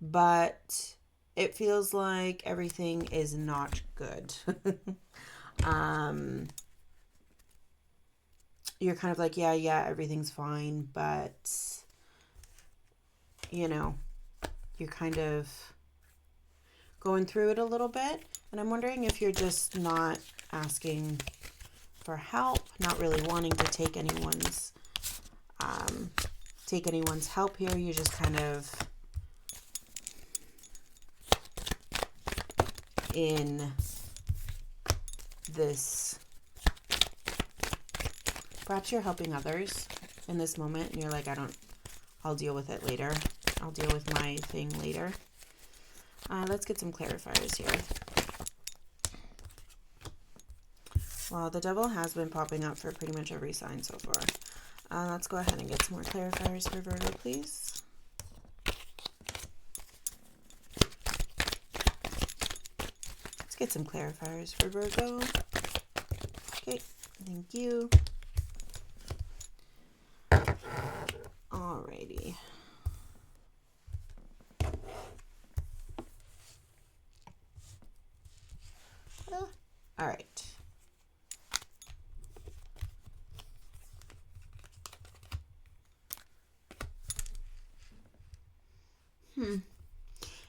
but it feels like everything is not good. You're kind of like, yeah, everything's fine, but, you're kind of going through it a little bit. And I'm wondering if you're just not asking for help, not really wanting to take anyone's help here. You're just kind of in this, perhaps you're helping others in this moment, and you're like, I'll deal with it later. I'll deal with my thing later. Let's get some clarifiers here. Well, the devil has been popping up for pretty much every sign so far. Let's go ahead and get some more clarifiers for Virgo, please. Let's get some clarifiers for Virgo. Okay, thank you. Alrighty. All right.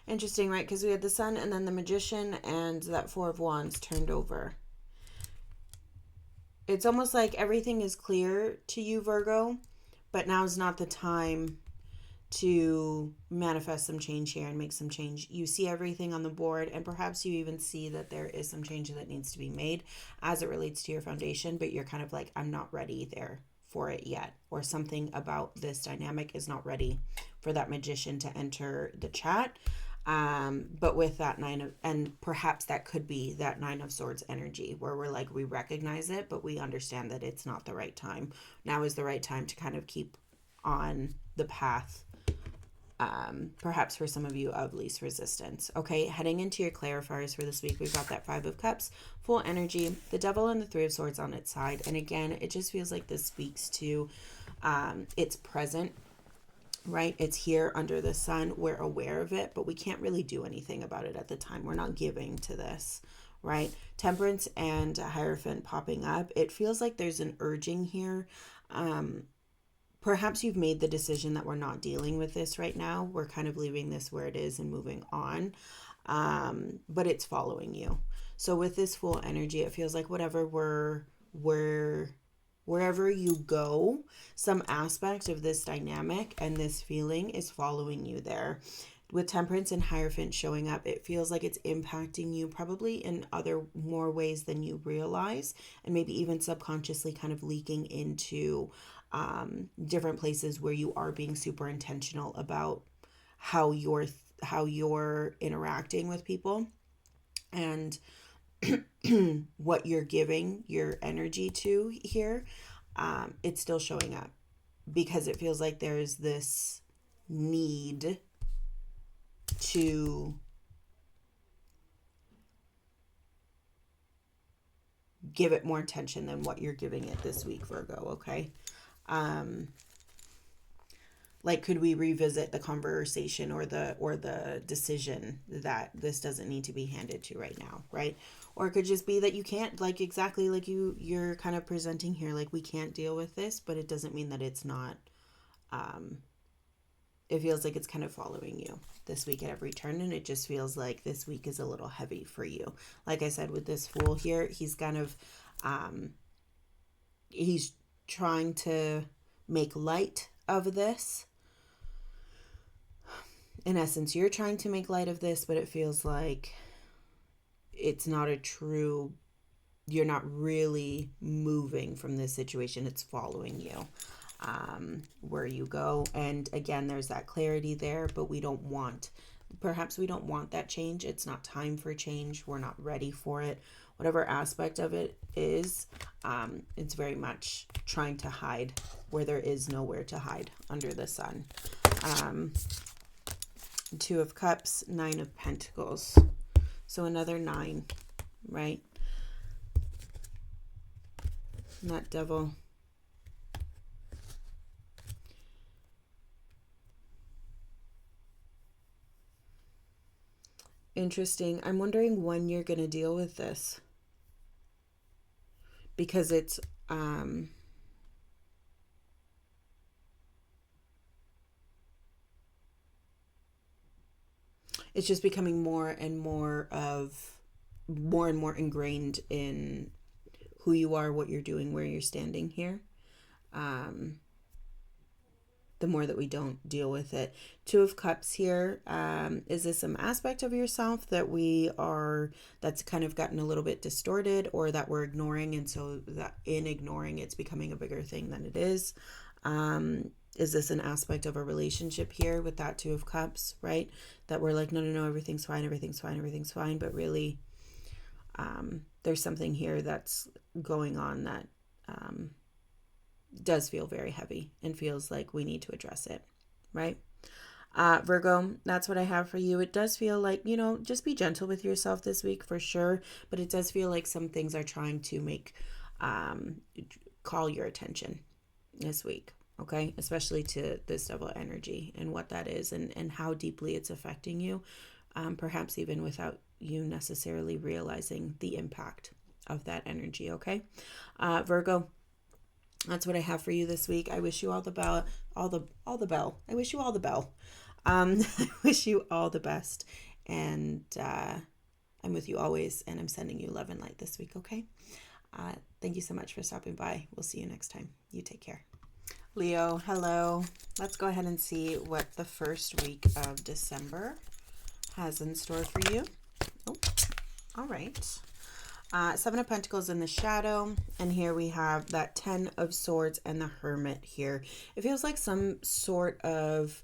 Interesting, right? Because we had the Sun and then the Magician, and that 4 of Wands turned over. It's almost like everything is clear to you, Virgo, but now's not the time to manifest some change here and make some change. You see everything on the board, and perhaps you even see that there is some change that needs to be made as it relates to your foundation, but you're kind of like, I'm not ready there for it yet, or something about this dynamic is not ready for that magician to enter the chat. But with that and perhaps that could be that 9 of Swords energy, where we're like, we recognize it, but we understand that it's not the right time. Now is the right time to kind of keep on the path, perhaps for some of you, of least resistance. Okay, heading into your clarifiers for this week, we've got that 5 of Cups, full energy, the Devil and the 3 of Swords on its side. And again, it just feels like this speaks to it's present, right? It's here under the sun. We're aware of it, but we can't really do anything about it at the time. We're not giving to this, right? Temperance and Hierophant popping up. It feels like there's an urging here. Perhaps you've made the decision that we're not dealing with this right now. We're kind of leaving this where it is and moving on. But it's following you. So with this full energy, it feels like whatever wherever you go, some aspect of this dynamic and this feeling is following you there. With Temperance and Hierophant showing up, it feels like it's impacting you probably in more ways than you realize, and maybe even subconsciously kind of leaking into different places where you are being super intentional about how you're interacting with people and what you're giving your energy to here. It's still showing up because it feels like there's this need to give it more attention than what you're giving it this week, Virgo. Okay. Like, could we revisit the conversation or the decision that this doesn't need to be handed to right now, right? Or it could just be that you can't, like, exactly like you're kind of presenting here, like, we can't deal with this, but it doesn't mean that it's not, it feels like it's kind of following you this week at every turn, and it just feels like this week is a little heavy for you. Like I said, with this Fool here, he's kind of, he's trying to make light of this. In essence, you're trying to make light of this, but it feels like it's not you're not really moving from this situation. It's following you where you go. And again, there's that clarity there, but perhaps we don't want that change. It's not time for change. We're not ready for it. Whatever aspect of it is, it's very much trying to hide where there is nowhere to hide under the sun. 2 of Cups, 9 of Pentacles. So another 9, right? And that Devil. Interesting. I'm wondering when you're going to deal with this. Because it's just becoming more and more ingrained in who you are, what you're doing, where you're standing here. The more that we don't deal with it. 2 of Cups here. Is this some aspect of yourself that's kind of gotten a little bit distorted, or that we're ignoring, and so that in ignoring it's becoming a bigger thing than it is? Is this an aspect of a relationship here with that 2 of Cups, right? That we're like, no, everything's fine. But really, there's something here that's going on that does feel very heavy and feels like we need to address it, right? Virgo, that's what I have for you. It does feel like, just be gentle with yourself this week for sure. But it does feel like some things are trying to call your attention this week. Okay, especially to this Devil energy and what that is and how deeply it's affecting you, perhaps even without you necessarily realizing the impact of that energy. Okay, Virgo, that's what I have for you this week. I wish you all the bell. I wish you all the bell. I wish you all the best, and I'm with you always, and I'm sending you love and light this week. Okay, thank you so much for stopping by. We'll see you next time. You take care. Leo, hello. Let's go ahead and see what the first week of December has in store for you. Oh, all right. Seven of Pentacles in the shadow, and here we have that Ten of Swords and the Hermit here. It feels like some sort of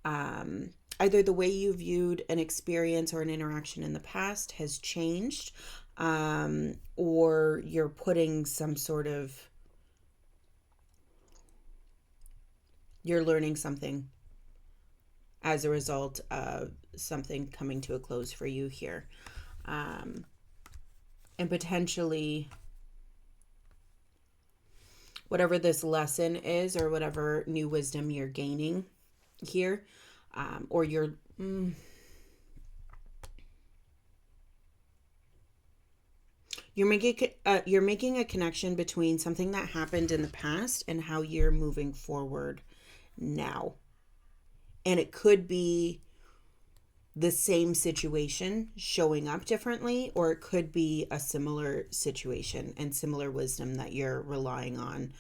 either the way you viewed an experience or an interaction in the past has changed, or you're putting some sort of, you're learning something as a result of something coming to a close for you here. And potentially whatever this lesson is or whatever new wisdom you're gaining here, or you're making a connection between something that happened in the past and how you're moving forward now. And it could be the same situation showing up differently, or it could be a similar situation and similar wisdom that you're relying on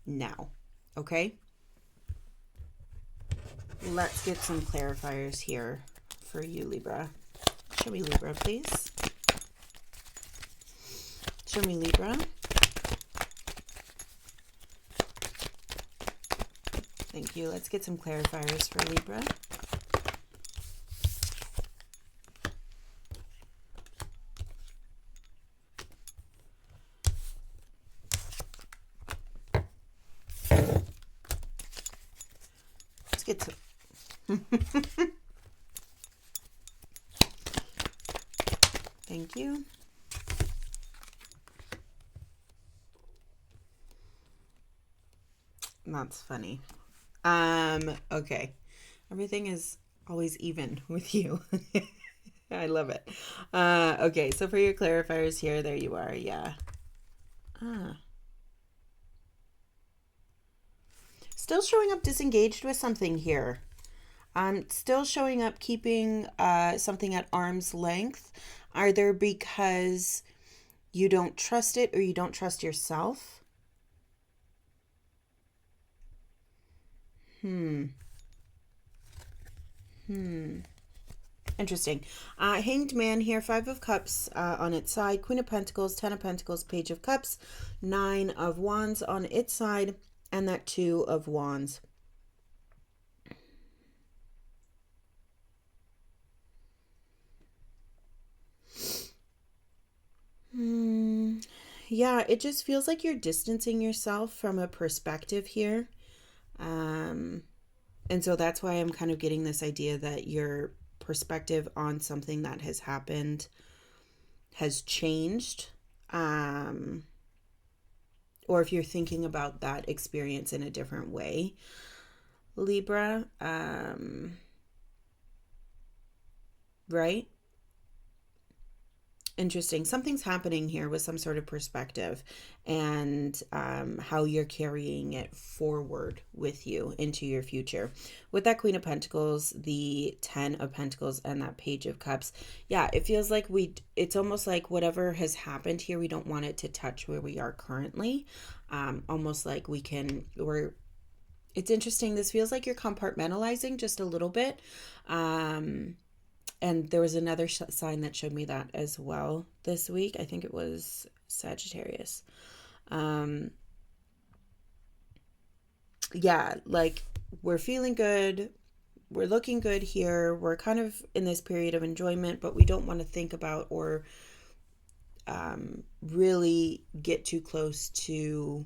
now. Okay? Let's get some clarifiers here for you, Libra. Show me Libra, please. Show me Libra. Thank you. Let's get some clarifiers for Libra. Let's get some. Thank you. That's funny. Okay. Everything is always even with you. I love it. Okay, so for your clarifiers here, there you are. Yeah. Still showing up disengaged with something here. Still showing up keeping something at arm's length, either because you don't trust it or you don't trust yourself. Interesting. Hanged Man here, Five of Cups on its side, Queen of Pentacles, Ten of Pentacles, Page of Cups, Nine of Wands on its side, and that Two of Wands. Yeah, it just feels like you're distancing yourself from a perspective here. And so that's why I'm kind of getting this idea that your perspective on something that has happened has changed. Or if you're thinking about that experience in a different way, Libra, right? Interesting. Something's happening here with some sort of perspective and how you're carrying it forward with you into your future. With that Queen of Pentacles, the Ten of Pentacles, and that Page of Cups. Yeah, it feels like it's almost like whatever has happened here, we don't want it to touch where we are currently. Almost like it's interesting. This feels like you're compartmentalizing just a little bit. And there was another sign that showed me that as well this week. I think it was Sagittarius. Yeah, like we're feeling good. We're looking good here. We're kind of in this period of enjoyment, but we don't want to think about or really get too close to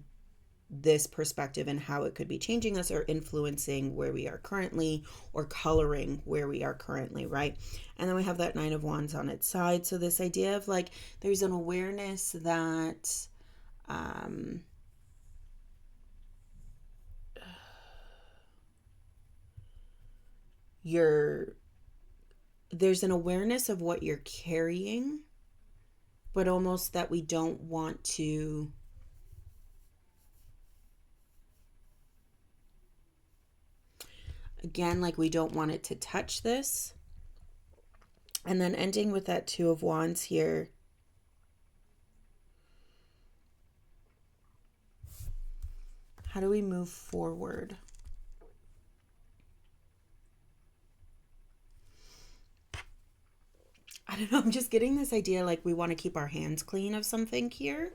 this perspective and how it could be changing us or influencing where we are currently or coloring where we are currently, right? And then we have that Nine of Wands on its side. So this idea of like there's an awareness that there's an awareness of what you're carrying, but almost that we don't want to again, like we don't want it to touch this. And then ending with that Two of Wands here. How do we move forward? I don't know. I'm just getting this idea like we want to keep our hands clean of something here.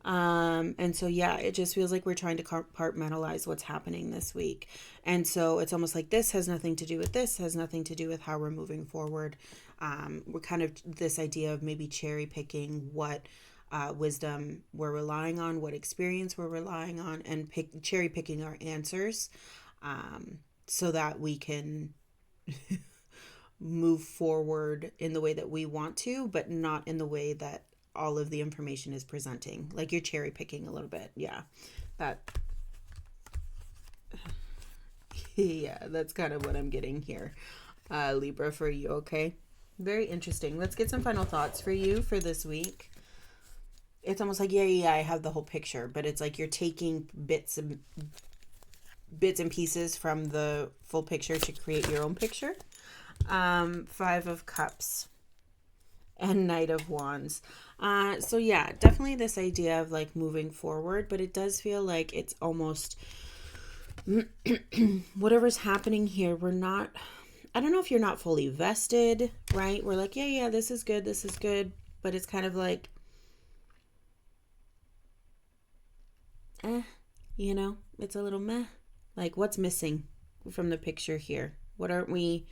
And so, yeah, it just feels like we're trying to compartmentalize what's happening this week. And so it's almost like this has nothing to do with this, has nothing to do with how we're moving forward. We're kind of this idea of maybe cherry picking what wisdom we're relying on, what experience we're relying on, and cherry picking our answers so that we can move forward in the way that we want to, but not in the way that all of the information is presenting. Like you're cherry picking a little bit. Yeah. Yeah, that's kind of what I'm getting here. Libra, for you. Okay. Very interesting. Let's get some final thoughts for you for this week. It's almost like, yeah, I have the whole picture, but it's like you're taking bits and pieces from the full picture to create your own picture. 5 of Cups and Knight of Wands. So yeah, definitely this idea of like moving forward, but it does feel like it's almost whatever's happening here, I don't know if you're not fully vested, right? We're like, yeah, this is good, but it's kind of like, it's a little meh. Like what's missing from the picture here? What aren't we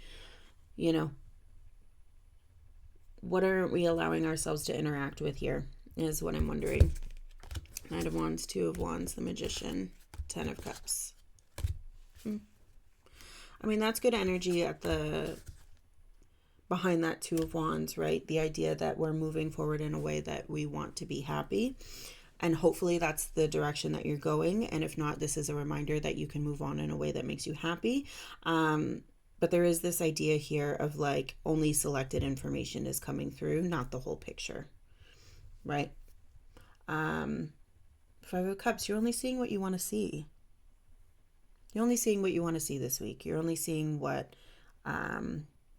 allowing ourselves to interact with here is what I'm wondering. Knight of Wands, 2 of Wands, the Magician, 10 of Cups. I mean, that's good energy behind that 2 of Wands, right? The idea that we're moving forward in a way that we want to be happy. And hopefully that's the direction that you're going. And if not, this is a reminder that you can move on in a way that makes you happy. But there is this idea here of like only selected information is coming through, not the whole picture, right? 5 of Cups, you're only seeing what you want to see. You're only seeing what you want to see this week. You're only seeing what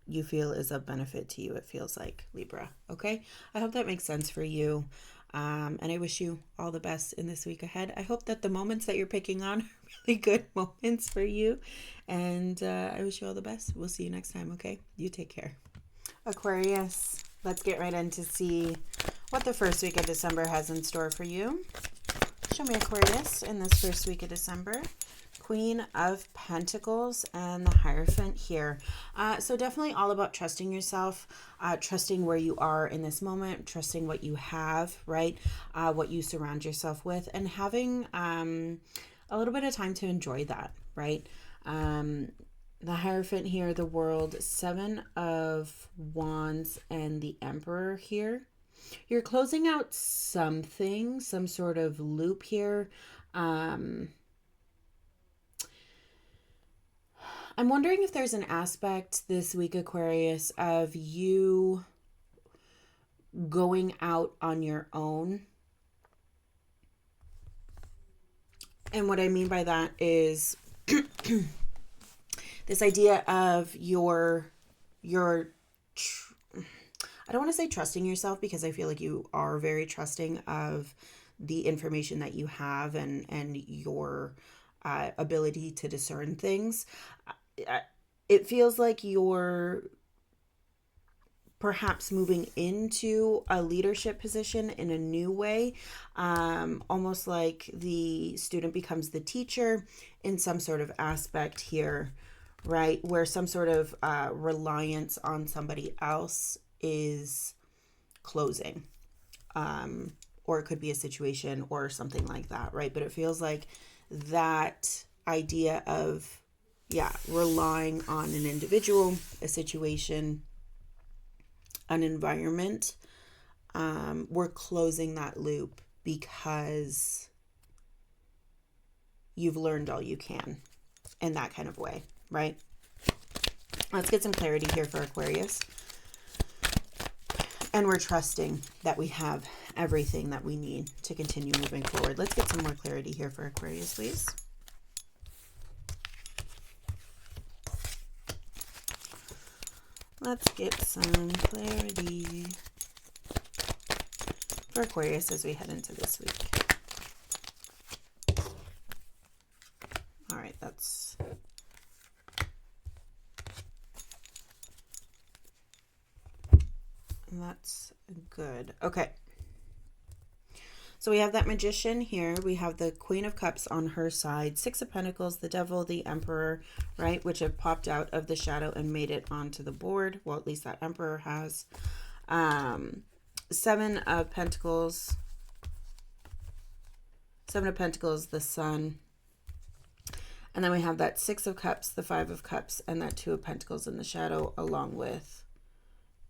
you feel is of benefit to you, it feels like, Libra. Okay? I hope that makes sense for you. And I wish you all the best in this week ahead. I hope that the moments that you're picking on are really good moments for you. And I wish you all the best. We'll see you next time, okay? You take care. Aquarius, let's get right in to see what the first week of December has in store for you. Show me Aquarius in this first week of December. Queen of Pentacles and the Hierophant here. So definitely all about trusting yourself, trusting where you are in this moment, trusting what you have, right? What you surround yourself with, and having a little bit of time to enjoy that, right? The Hierophant here, the World, 7 of Wands, and the Emperor here. You're closing out something, some sort of loop here. I'm wondering if there's an aspect this week, Aquarius, of you going out on your own. And what I mean by that is this idea of I don't want to say trusting yourself, because I feel like you are very trusting of the information that you have and your ability to discern things. It feels like you're perhaps moving into a leadership position in a new way, almost like the student becomes the teacher in some sort of aspect here, right? Where some sort of reliance on somebody else is closing, or it could be a situation or something like that, right? But it feels like that idea of relying on an individual, a situation, an environment, we're closing that loop because you've learned all you can in that kind of way, right? Let's get some clarity here for Aquarius. And we're trusting that we have everything that we need to continue moving forward. Let's get some more clarity here for Aquarius, please. Let's get some clarity for Aquarius as we head into this week. Good. Okay. So we have that Magician here. We have the Queen of Cups on her side, Six of Pentacles, the Devil, the Emperor, right, which have popped out of the shadow and made it onto the board. Well, at least that Emperor has. Seven of Pentacles, the Sun. And then we have that Six of Cups, the Five of Cups, and that Two of Pentacles in the shadow, along with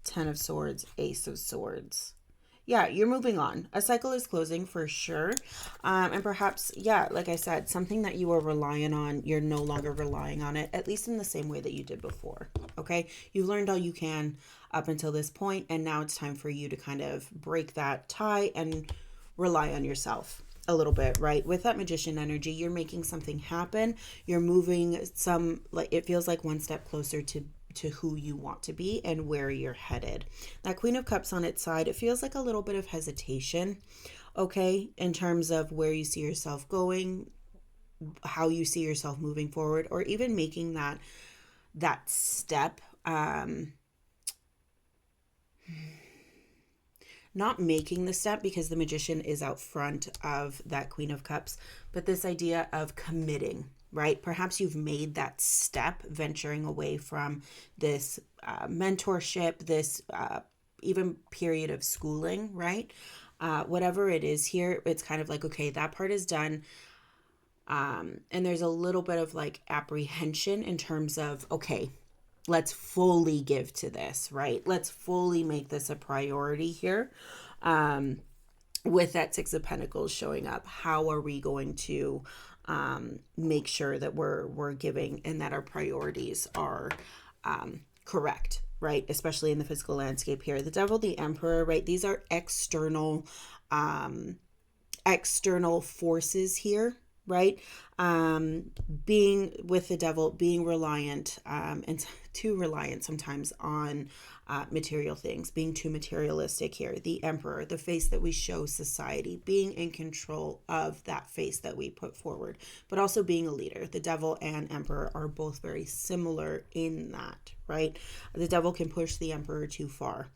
Ten of Swords, Ace of Swords. Yeah, you're moving on. A cycle is closing for sure. And perhaps, yeah, like I said, something that you were relying on, you're no longer relying on it, at least in the same way that you did before. Okay? You've learned all you can up until this point, and now it's time for you to kind of break that tie and rely on yourself a little bit, right? With that Magician energy, you're making something happen. You're moving like it feels like one step closer to who you want to be and where you're headed. That Queen of Cups on its side, it feels like a little bit of hesitation, okay, in terms of where you see yourself going, how you see yourself moving forward, or even making that step. Not making the step, because the Magician is out front of that Queen of Cups, but this idea of committing, right? Perhaps you've made that step, venturing away from this mentorship, this even period of schooling, right? Whatever it is here, it's kind of like, okay, that part is done. And there's a little bit of like apprehension in terms of, okay, let's fully give to this, right? Let's fully make this a priority here. With that Six of Pentacles showing up, how are we going to make sure that we're giving and that our priorities are correct, right? Especially in the physical landscape here. The Devil, the Emperor, right? These are external forces here, right? Being with the Devil, being reliant and too reliant sometimes on material things, being too materialistic here. The Emperor, the face that we show society, being in control of that face that we put forward, but also being a leader. The Devil and Emperor are both very similar in that, right? The Devil can push the Emperor too far,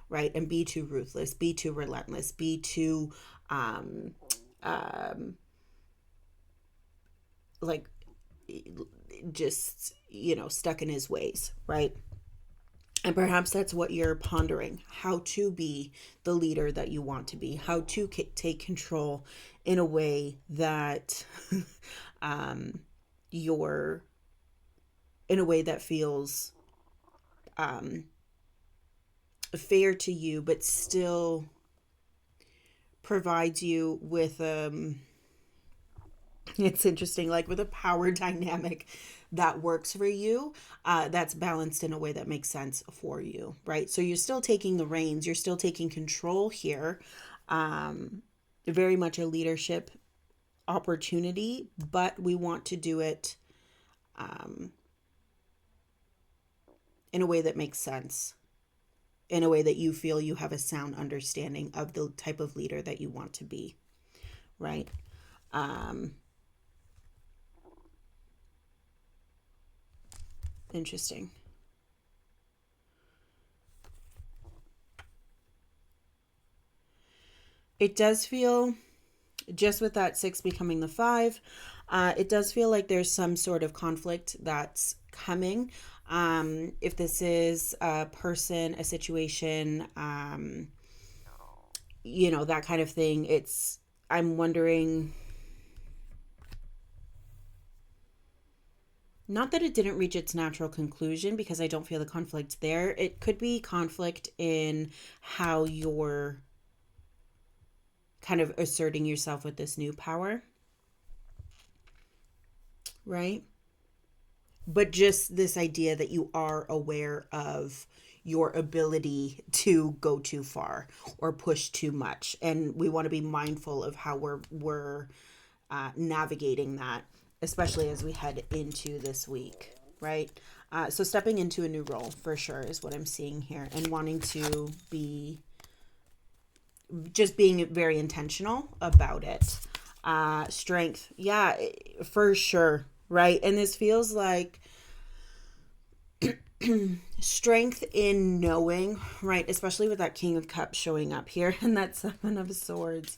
right? And be too ruthless, be too relentless, be too like just, stuck in his ways, right? And perhaps that's what you're pondering, how to be the leader that you want to be, how to take control in a way that feels fair to you, but still provides you with it's interesting, like with a power dynamic that works for you, that's balanced in a way that makes sense for you, right? So you're still taking the reins, you're still taking control here. Very much a leadership opportunity, but we want to do it in a way that makes sense, in a way that you feel you have a sound understanding of the type of leader that you want to be, right? Interesting. It does feel, just with that 6 becoming the 5, it does feel like there's some sort of conflict that's coming. If this is a person, a situation, that kind of thing, I'm wondering, not that it didn't reach its natural conclusion, because I don't feel the conflict there. It could be conflict in how you're kind of asserting yourself with this new power, right? But just this idea that you are aware of your ability to go too far or push too much. And we want to be mindful of how we're navigating that, especially as we head into this week, right? So stepping into a new role for sure is what I'm seeing here, and wanting to be, just being very intentional about it. Strength, yeah, for sure, right? And this feels like strength in knowing, right? Especially with that King of Cups showing up here and that Seven of Swords.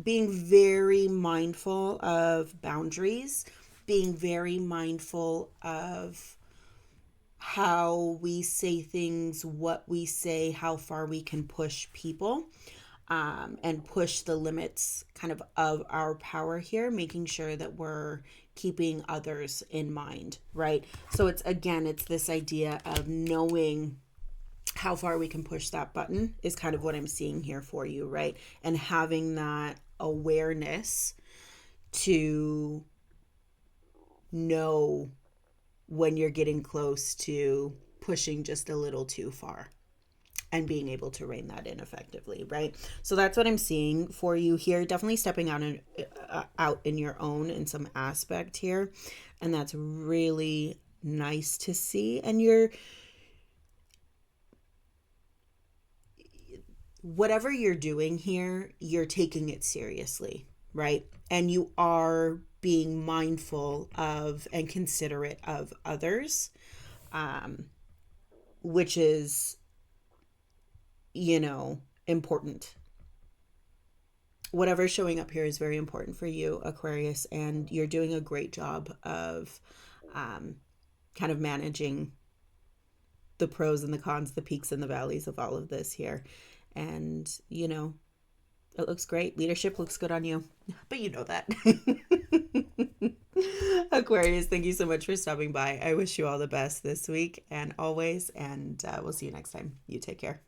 Being very mindful of boundaries, being very mindful of how we say things, what we say, how far we can push people, and push the limits kind of our power here, making sure that we're keeping others in mind, right? So it's this idea of knowing how far we can push that button is kind of what I'm seeing here for you, right? And having that awareness to know when you're getting close to pushing just a little too far and being able to rein that in effectively, right? So that's what I'm seeing for you here. Definitely stepping out in your own in some aspect here, and that's really nice to see. And whatever you're doing here, you're taking it seriously, right? And you are being mindful of and considerate of others, which is, important. Whatever's showing up here is very important for you, Aquarius, and you're doing a great job of kind of managing the pros and the cons, the peaks and the valleys of all of this here. And, it looks great. Leadership looks good on you, but you know that. Aquarius, thank you so much for stopping by. I wish you all the best this week and always, and we'll see you next time. You take care.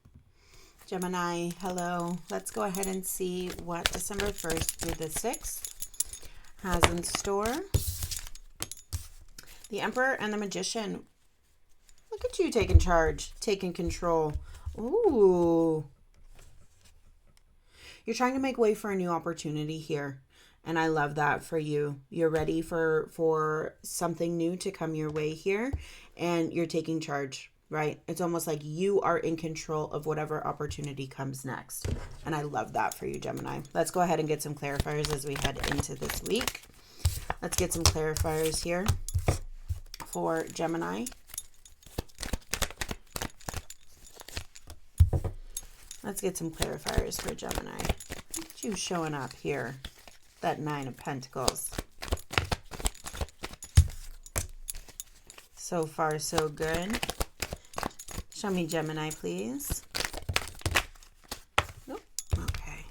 Gemini, hello. Let's go ahead and see what December 1st through the 6th has in store. The Emperor and the Magician. Look at you taking charge, taking control. Ooh. You're trying to make way for a new opportunity here. And I love that for you. You're ready for something new to come your way here. And you're taking charge, right? It's almost like you are in control of whatever opportunity comes next. And I love that for you, Gemini. Let's go ahead and get some clarifiers as we head into this week. Let's get some clarifiers here for Gemini. Let's get some clarifiers for Gemini. Look at you showing up here. That Nine of Pentacles. So far, so good. Show me Gemini, please. Nope. Okay.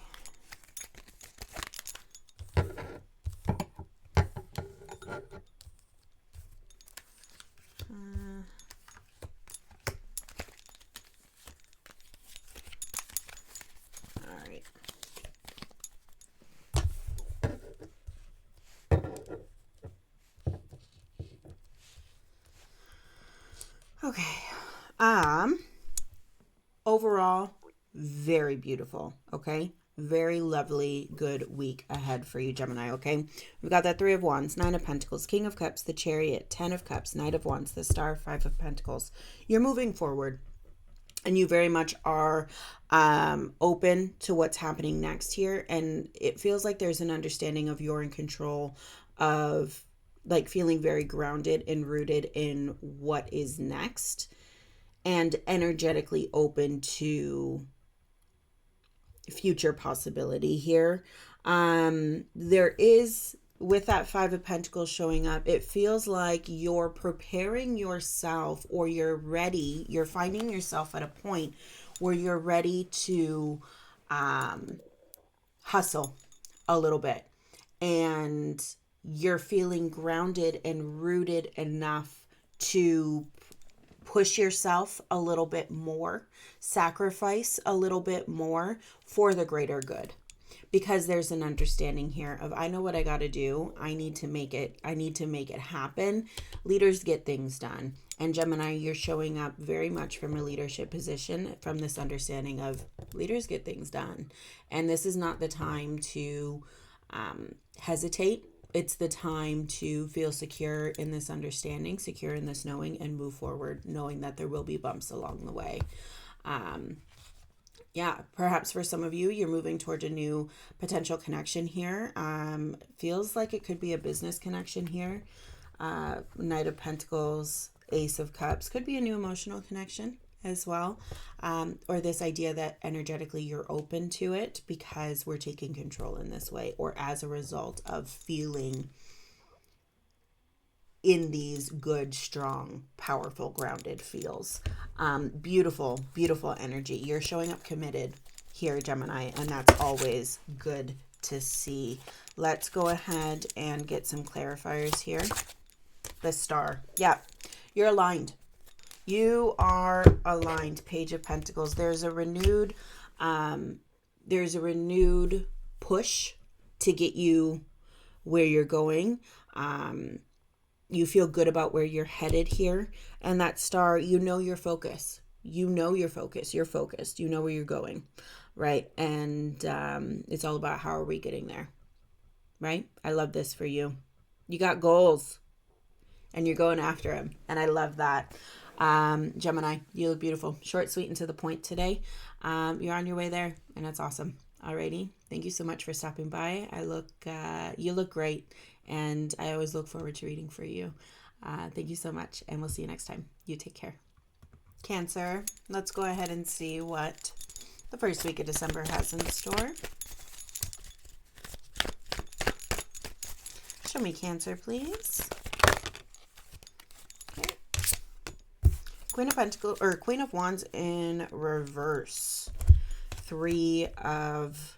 All right. Okay. Overall, very beautiful, okay? Very lovely, good week ahead for you, Gemini, okay? We've got that Three of Wands, Nine of Pentacles, King of Cups, the Chariot, Ten of Cups, Knight of Wands, the Star, Five of Pentacles. You're moving forward, and you very much are open to what's happening next here, and it feels like there's an understanding of you're in control of, like, feeling very grounded and rooted in what is next, and energetically open to future possibility here. There is, with that Five of Pentacles showing up, it feels like you're preparing yourself, or you're ready, you're finding yourself at a point where you're ready to hustle a little bit, and you're feeling grounded and rooted enough to push yourself a little bit more, sacrifice a little bit more for the greater good. Because there's an understanding here of, I know what I got to do. I need to make it happen. Leaders get things done. And Gemini, you're showing up very much from a leadership position, from this understanding of leaders get things done. And this is not the time to hesitate. It's the time to feel secure in this understanding, secure in this knowing, and move forward, knowing that there will be bumps along the way. Yeah, perhaps for some of you, you're moving toward a new potential connection here. Feels like it could be a business connection here. Knight of Pentacles, Ace of Cups. Could be a new emotional connection as well, or this idea that energetically you're open to it because we're taking control in this way, or as a result of feeling in these good, strong, powerful, grounded feels. Beautiful, beautiful energy. You're showing up committed here, Gemini, and that's always good to see. Let's go ahead and get some clarifiers here. The Star. Yeah, you're aligned. You are aligned. Page of Pentacles. There's a renewed push to get you where you're going. You feel good about where you're headed here. And that Star, you know your focus. You know your focus. You're focused. You know where you're going, right? And it's all about how are we getting there, right? I love this for you. You got goals and you're going after them. And I love that. Gemini, you look beautiful. Short, sweet, and to the point today. You're on your way there, and that's awesome. Alrighty. Thank you so much for stopping by. You look great, and I always look forward to reading for you. Thank you so much, and we'll see you next time. You take care. Cancer, let's go ahead and see what the first week of December has in store. Show me Cancer, please. Queen of Pentacles, or Queen of Wands in reverse. Three of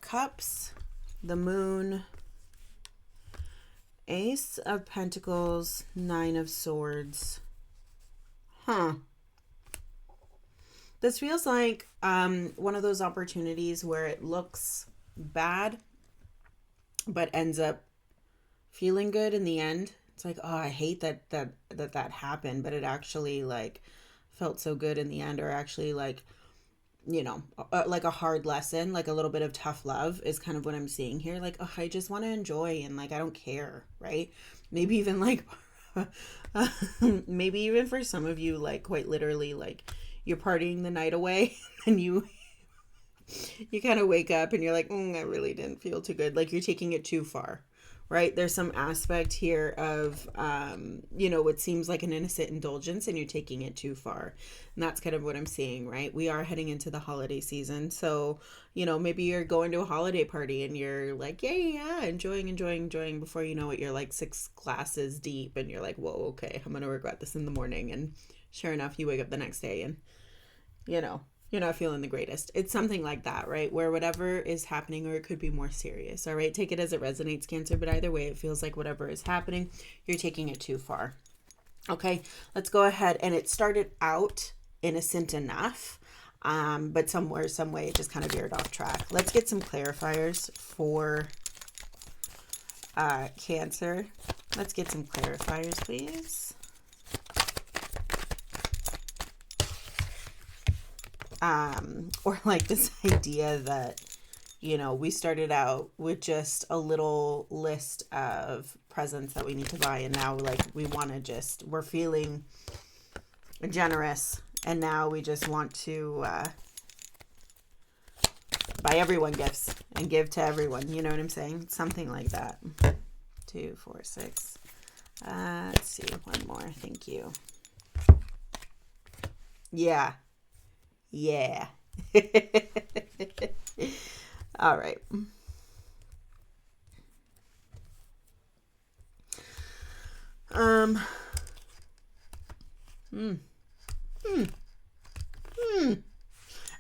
Cups, the Moon, Ace of Pentacles, Nine of Swords. This feels like one of those opportunities where it looks bad, but ends up feeling good in the end. It's like, oh, I hate that happened, but it actually like felt so good in the end, or actually like, you know, like a hard lesson, like a little bit of tough love is kind of what I'm seeing here. Like, oh, I just want to enjoy and like I don't care, right? Maybe even like, maybe even for some of you, like quite literally, like you're partying the night away and you kind of wake up and you're like, I really didn't feel too good. Like you're taking it too far. Right? There's some aspect here of, what seems like an innocent indulgence and you're taking it too far. And that's kind of what I'm seeing, right? We are heading into the holiday season. So, maybe you're going to a holiday party and you're like, yeah, enjoying. Before you know it, you're like 6 glasses deep and you're like, whoa, okay, I'm going to regret this in the morning. And sure enough, you wake up the next day and, you're not feeling the greatest. It's something like that, right? Where whatever is happening, or it could be more serious, all right? Take it as it resonates, Cancer, but either way, it feels like whatever is happening, you're taking it too far. Okay, let's go ahead. And it started out innocent enough, but somewhere, some way, it just kind of veered off track. Let's get some clarifiers for Cancer. Let's get some clarifiers, please. Or like this idea that, we started out with just a little list of presents that we need to buy. And now like we're feeling generous. And now we just want to buy everyone gifts and give to everyone. You know what I'm saying? Something like that. 2, 4, 6. Let's see. One more. Thank you. Yeah. All right. And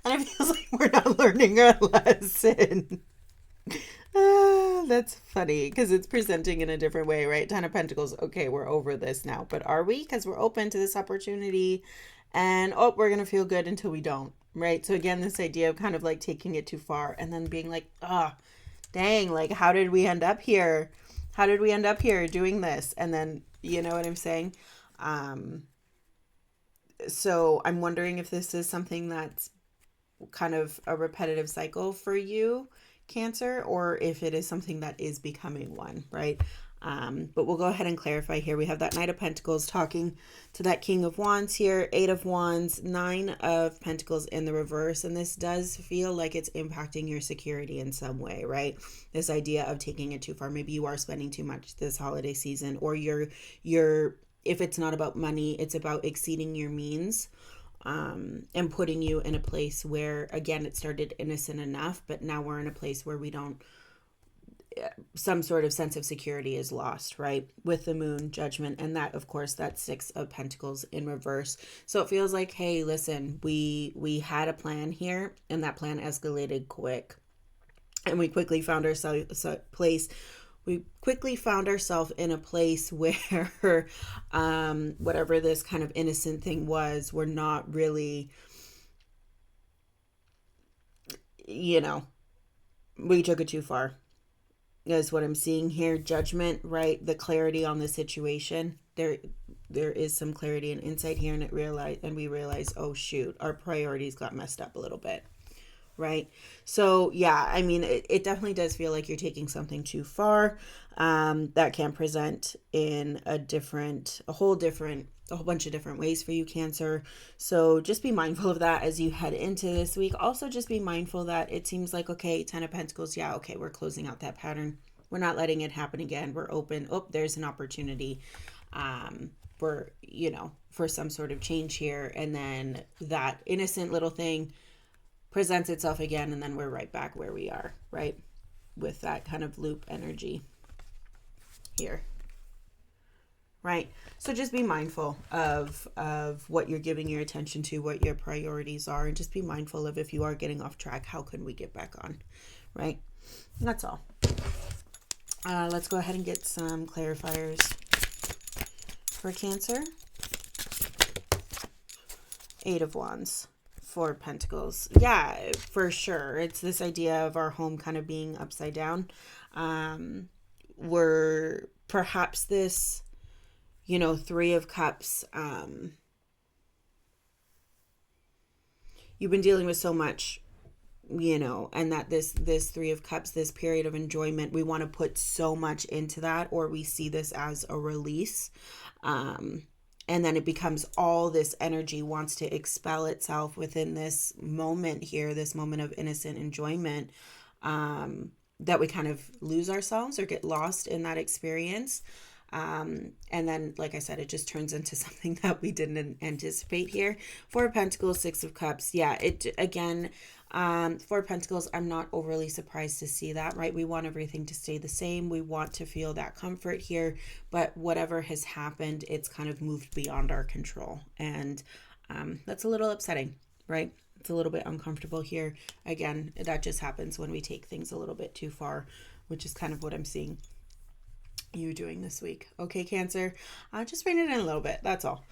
it feels like we're not learning our lesson. That's funny because it's presenting in a different way, right? 10 of Pentacles. Okay, we're over this now. But are we? Because we're open to this opportunity. And, we're going to feel good until we don't, right? So, again, this idea of kind of like taking it too far and then being like, dang, like, how did we end up here? How did we end up here doing this? And then, you know what I'm saying? So, I'm wondering if this is something that's kind of a repetitive cycle for you, Cancer, or if it is something that is becoming one, right? But we'll go ahead and clarify here. We have that Knight of Pentacles talking to that King of Wands here, 8 of Wands, 9 of Pentacles in the reverse. And this does feel like it's impacting your security in some way, right? This idea of taking it too far. Maybe you are spending too much this holiday season, or if it's not about money, it's about exceeding your means. And putting you in a place where, again, it started innocent enough, but now we're in a place where we don't, some sort of sense of security is lost, right? With the Moon, Judgment, and that, of course, that's 6 of Pentacles in reverse. So it feels like, hey, listen, we had a plan here, and that plan escalated quick, and we quickly found ourselves in a place where whatever this kind of innocent thing was, we're not really, we took it too far, is what I'm seeing here. Judgment, right? The clarity on the situation. There is some clarity and insight here, and we realize, oh shoot, our priorities got messed up a little bit. Right? So yeah, I mean, it definitely does feel like you're taking something too far. That can present in a whole bunch of different ways for you, Cancer. So just be mindful of that as you head into this week. Also, just be mindful that it seems like, okay, 10 of Pentacles. Yeah. Okay. We're closing out that pattern. We're not letting it happen again. We're open. Oh, there's an opportunity, for some sort of change here. And then that innocent little thing presents itself again, and then we're right back where we are, right? With that kind of loop energy here, right? So just be mindful of what you're giving your attention to, what your priorities are, and just be mindful of, if you are getting off track, how can we get back on, right? That's all. Let's go ahead and get some clarifiers for Cancer. 8 of Wands. 4 Pentacles. Yeah, for sure. It's this idea of our home kind of being upside down. We're perhaps this, 3 of Cups. You've been dealing with so much, and that this 3 of Cups, this period of enjoyment, we want to put so much into that, or we see this as a release. And then it becomes all this energy wants to expel itself within this moment here, this moment of innocent enjoyment, that we kind of lose ourselves or get lost in that experience. And then, like I said, it just turns into something that we didn't anticipate here. 4 Pentacles, 6 of Cups. Yeah, again, 4 Pentacles, I'm not overly surprised to see that, right? We want everything to stay the same. We want to feel that comfort here, but whatever has happened, it's kind of moved beyond our control. And that's a little upsetting, right? It's a little bit uncomfortable here. Again, that just happens when we take things a little bit too far, which is kind of what I'm seeing you doing this week. Okay, Cancer, just bring it in a little bit. That's all.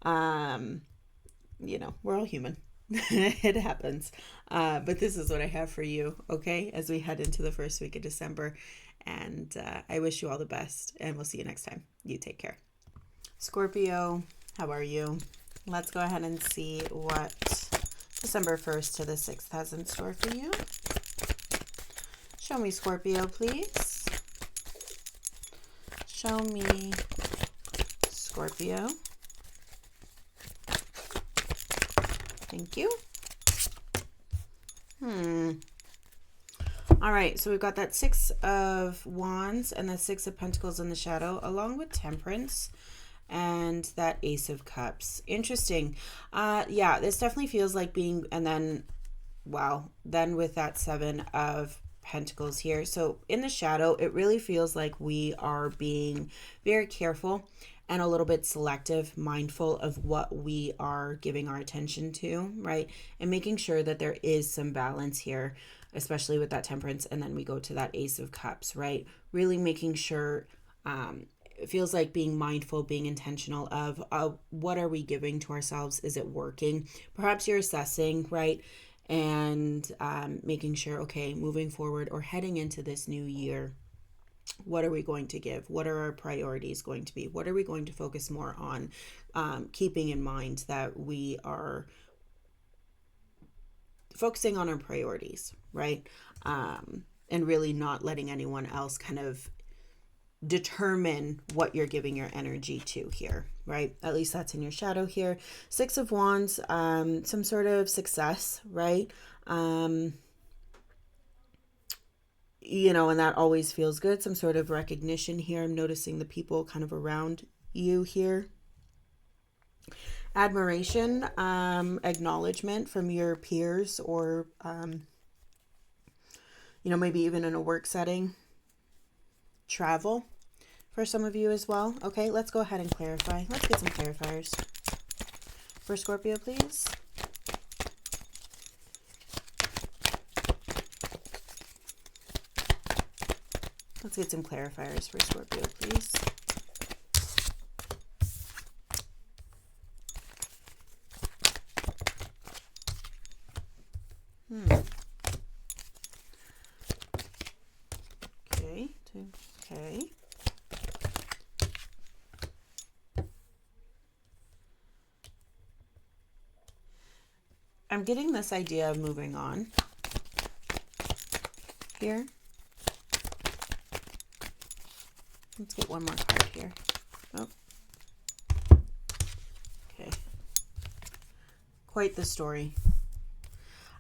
We're all human. It happens. But this is what I have for you, okay, as we head into the first week of December. And I wish you all the best, and we'll see you next time. You take care. Scorpio, how are you? Let's go ahead and see what December 1st to the 6th has in store for you. Show me Scorpio, please. Show me Scorpio. Thank you. All right, so we've got that 6 of Wands and the 6 of Pentacles in the shadow, along with Temperance and that Ace of Cups. Interesting. Yeah, this definitely feels like being, and then, wow, then with that 7 of Pentacles here. So in the shadow, it really feels like we are being very careful and a little bit selective, mindful of what we are giving our attention to, right? And making sure that there is some balance here, especially with that Temperance. And then we go to that Ace of Cups, right? Really making sure, it feels like being mindful, being intentional of what are we giving to ourselves? Is it working? Perhaps you're assessing, right? And making sure, okay, moving forward or heading into this new year, what are we going to give? What are our priorities going to be? What are we going to focus more on? Keeping in mind that we are focusing on our priorities, right? And really not letting anyone else kind of determine what you're giving your energy to here, right? At least that's in your shadow here. Six of Wands, some sort of success, right? You know, and that always feels good. Some sort of recognition here. I'm noticing the people kind of around you here. Admiration, acknowledgement from your peers, or, you know, maybe even in a work setting. Travel for some of you as well. Okay, let's go ahead and clarify. Let's get some clarifiers for Scorpio, please. Let's get some clarifiers for Scorpio, please. Okay. I'm getting this idea of moving on here. Let's get one more card here. Oh. Okay. Quite the story.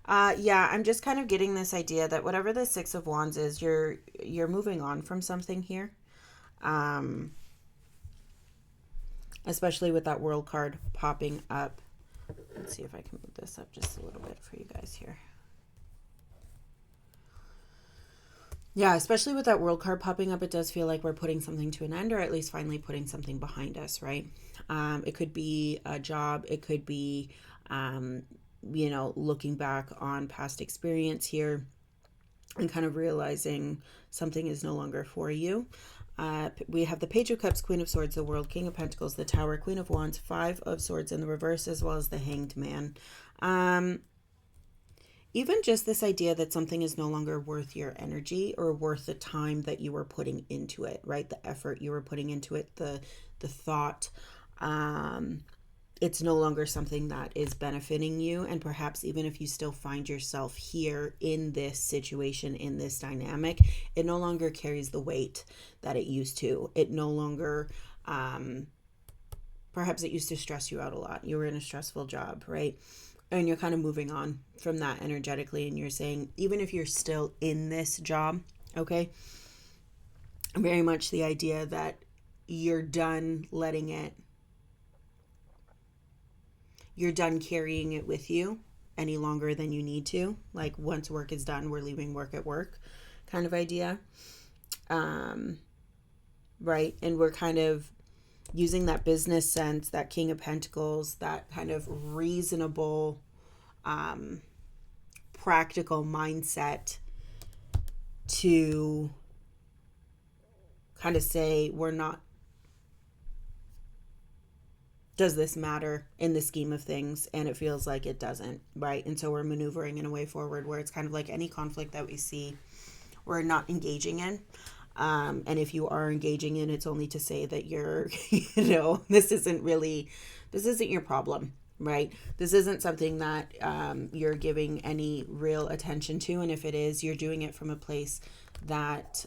Yeah, I'm just kind of getting this idea that whatever the Six of Wands is, you're moving on from something here. Especially with that World card popping up. Let's see if I can move this up just a little bit for you guys here. Yeah, especially with that World card popping up, it does feel like we're putting something to an end, or at least finally putting something behind us, right? It could be a job. It could be, you know, looking back on past experience here and kind of realizing something is no longer for you. We have the Page of Cups, Queen of Swords, the World, King of Pentacles, the Tower, Queen of Wands, Five of Swords in the reverse, as well as the Hanged Man. Even just this idea that something is no longer worth your energy or worth the time that you were putting into it, right? The effort you were putting into it, the thought. It's no longer something that is benefiting you. And perhaps even if you still find yourself here in this situation, in this dynamic, it no longer carries the weight that it used to. It no longer, perhaps it used to stress you out a lot. You were in a stressful job, right? And you're kind of moving on from that energetically. And you're saying, even if you're still in this job, okay, very much the idea that you're done letting it, you're done carrying it with you any longer than you need to. Like, once work is done, we're leaving work at work kind of idea. Right? And we're kind of using that business sense, that King of Pentacles, that kind of reasonable, practical mindset to kind of say, we're not, does this matter in the scheme of things? And it feels like it doesn't, right? And so we're maneuvering in a way forward where it's kind of like any conflict that we see, we're not engaging in. And if you are engaging in, it's only to say that you're, you know, this isn't your problem, right? This isn't something that you're giving any real attention to. And if it is, you're doing it from a place that,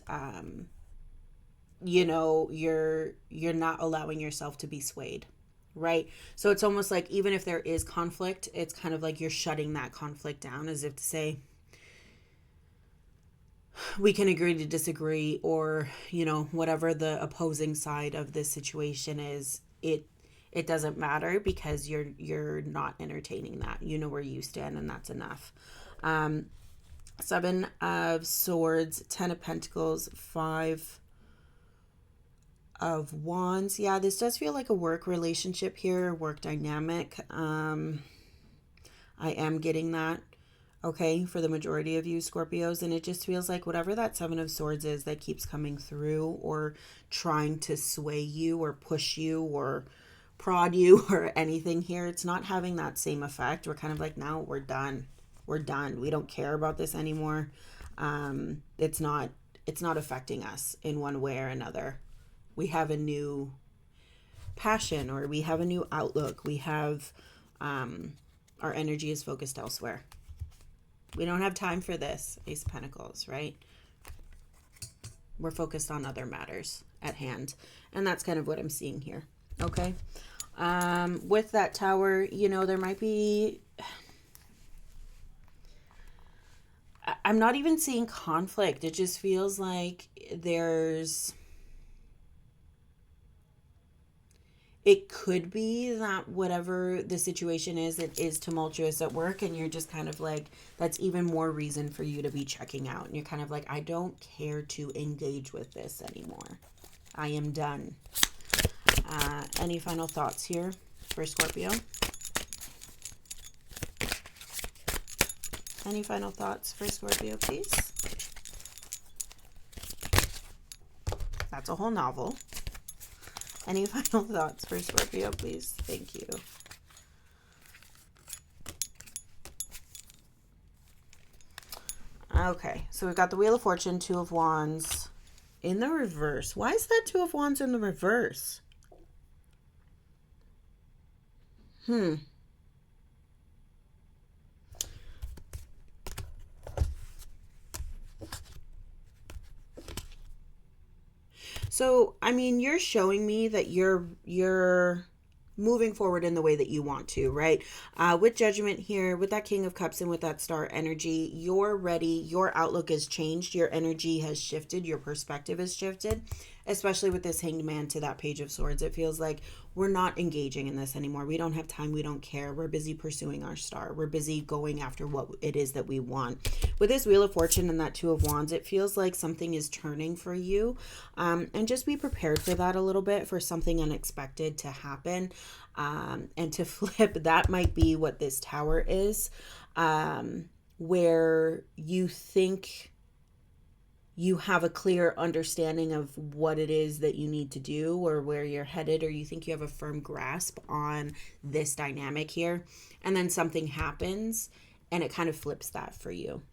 you know, you're not allowing yourself to be swayed, right? So it's almost like, even if there is conflict, it's kind of like you're shutting that conflict down, as if to say, we can agree to disagree, or, you know, whatever the opposing side of this situation is, it doesn't matter, because you're not entertaining that. You know where you stand, and that's enough. Seven of Swords, Ten of Pentacles, Five of Wands. Yeah, this does feel like a work relationship here, work dynamic. I am getting that. Okay, for the majority of you Scorpios, and it just feels like whatever that Seven of Swords is that keeps coming through, or trying to sway you or push you or prod you or anything here, it's not having that same effect. We're kind of like, no, we're done. We're done. We don't care about this anymore. It's not affecting us in one way or another. We have a new passion, or we have a new outlook. We have, our energy is focused elsewhere. We don't have time for this, Ace of Pentacles, right? We're focused on other matters at hand. And that's kind of what I'm seeing here. Okay. With that Tower, you know, there might be, I'm not even seeing conflict. It just feels like it could be that whatever the situation is, it is tumultuous at work, and you're just kind of like, that's even more reason for you to be checking out. And you're kind of like, I don't care to engage with this anymore. I am done. Any final thoughts here for Scorpio? Any final thoughts for Scorpio, please? That's a whole novel. Any final thoughts for Scorpio, please? Thank you. Okay, so we've got the Wheel of Fortune, Two of Wands in the reverse. Why is that Two of Wands in the reverse? So, I mean, you're showing me that you're moving forward in the way that you want to, right? With Judgment here, with that King of Cups and with that Star energy, you're ready. Your outlook has changed. Your energy has shifted. Your perspective has shifted, especially with this Hanged Man to that Page of Swords. It feels like we're not engaging in this anymore. We don't have time. We don't care. We're busy pursuing our star. We're busy going after what it is that we want. With this Wheel of Fortune and that Two of Wands, it feels like something is turning for you. And just be prepared for that a little bit, for something unexpected to happen. And to flip, that might be what this Tower is, where you think you have a clear understanding of what it is that you need to do or where you're headed, or you think you have a firm grasp on this dynamic here, and then something happens and it kind of flips that for you,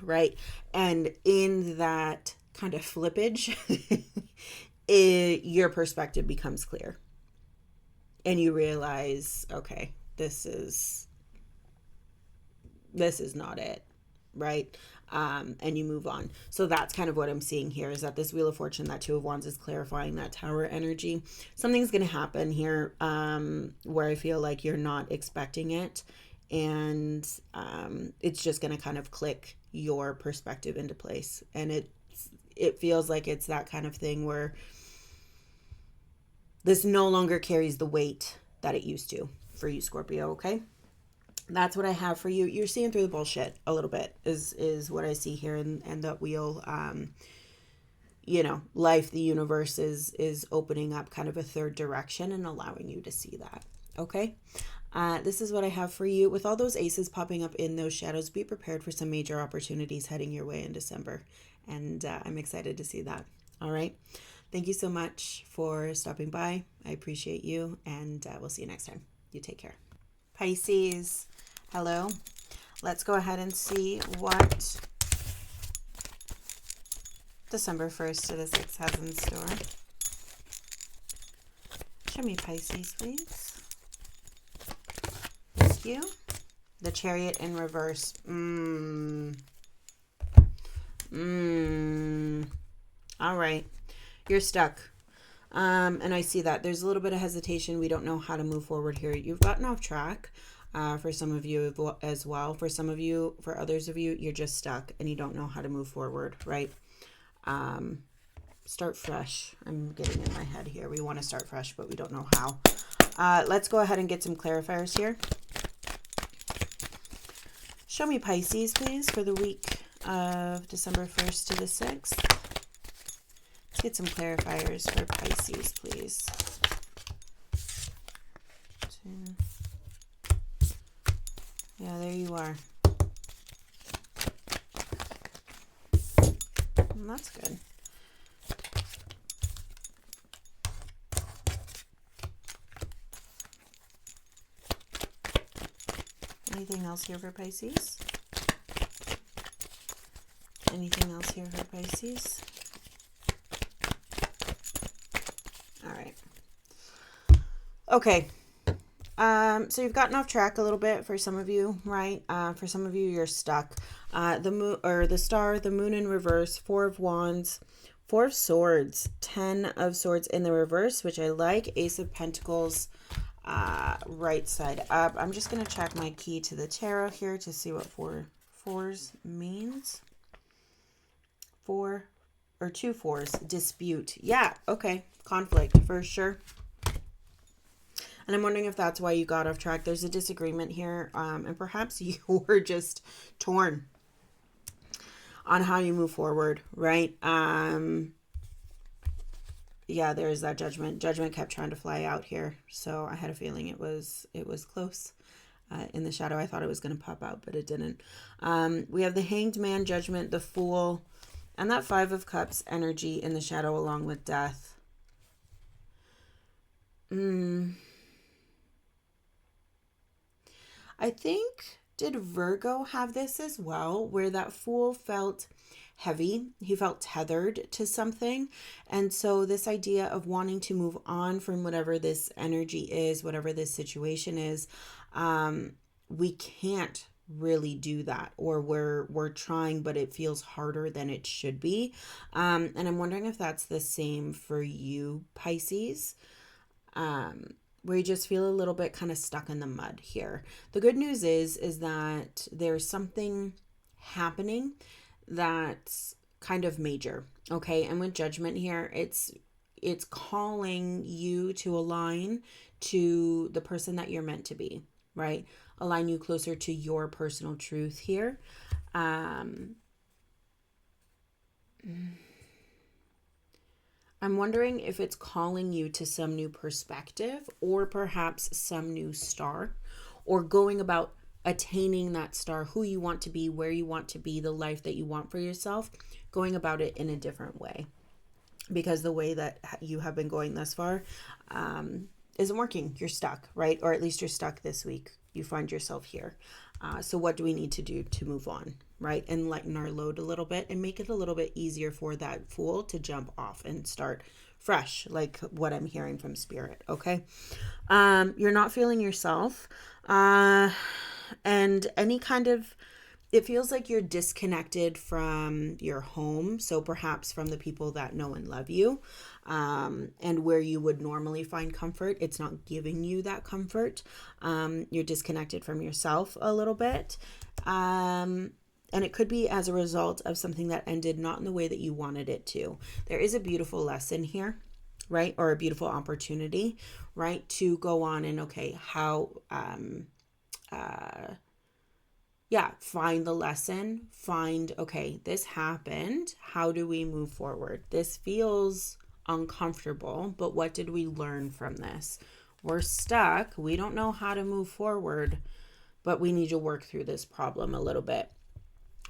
right? And in that kind of flippage, your perspective becomes clear. And you realize, okay, this is not it, right? And you move on. So that's kind of what I'm seeing here, is that this Wheel of Fortune, that Two of Wands, is clarifying that Tower energy. Something's going to happen here where I feel like you're not expecting it. And it's just going to kind of click your perspective into place. And it feels like it's that kind of thing where this no longer carries the weight that it used to for you, Scorpio, okay? That's what I have for you. You're seeing through the bullshit a little bit is what I see here. And that wheel, you know, life, the universe is opening up kind of a third direction and allowing you to see that, okay? This is what I have for you. With all those aces popping up in those shadows, be prepared for some major opportunities heading your way in December. And I'm excited to see that, all right? Thank you so much for stopping by. I appreciate you, and we'll see you next time. You take care. Pisces, hello. Let's go ahead and see what December 1st to the 6th has in store. Show me Pisces, please. Thank you. The Chariot in reverse. All right. You're stuck. And I see that there's a little bit of hesitation. We don't know how to move forward here. You've gotten off track for some of you as well. For some of you, for others of you, you're just stuck and you don't know how to move forward, right? Start fresh. I'm getting in my head here. We want to start fresh, but we don't know how. Let's go ahead and get some clarifiers here. Show me Pisces, please, for the week of December 1st to the 6th. Let's get some clarifiers for Pisces, please. Yeah, there you are. That's good. Anything else here for Pisces? Anything else here for Pisces? All right. Okay. So you've gotten off track a little bit for some of you, right? For some of you, you're stuck. The moon or the star, the moon in reverse, Four of Wands, Four of Swords, 10 of Swords in the reverse, which I like. Ace of Pentacles, right side up. I'm just going to check my key to the tarot here to see what fours means. Two fours. Dispute. Yeah, okay. Conflict, for sure. And I'm wondering if that's why you got off track. There's a disagreement here, and perhaps you were just torn on how you move forward, right? Yeah, there is that judgment. Judgment kept trying to fly out here, so I had a feeling it was close. In the shadow, I thought it was going to pop out, but it didn't. We have the Hanged Man, Judgment, the Fool, and that Five of Cups energy in the shadow along with Death. I think, did Virgo have this as well, where that Fool felt heavy? He felt tethered to something. And so this idea of wanting to move on from whatever this energy is, whatever this situation is, we can't really do that, or we're trying, but it feels harder than it should be. And I'm wondering if that's the same for you, Pisces. Where you just feel a little bit kind of stuck in the mud here. The good news is that there's something happening that's kind of major, okay? And with Judgment here, it's calling you to align to the person that you're meant to be, right? Align you closer to your personal truth here. I'm wondering if it's calling you to some new perspective, or perhaps some new star, or going about attaining that star, who you want to be, where you want to be, the life that you want for yourself, going about it in a different way. Because the way that you have been going thus far isn't working. You're stuck, right? Or at least you're stuck this week. You find yourself here. So what do we need to do to move on, right? And lighten our load a little bit and make it a little bit easier for that Fool to jump off and start fresh, like what I'm hearing from Spirit, okay? You're not feeling yourself. And any kind of, it feels like you're disconnected from your home. So perhaps from the people that know and love you, and where you would normally find comfort. It's not giving you that comfort. You're disconnected from yourself a little bit. And it could be as a result of something that ended not in the way that you wanted it to. There is a beautiful lesson here, right? Or a beautiful opportunity, right? To go on and, okay, how, find the lesson, find, okay, this happened. How do we move forward? This feels uncomfortable, but what did we learn from this? We're stuck. We don't know how to move forward, but we need to work through this problem a little bit,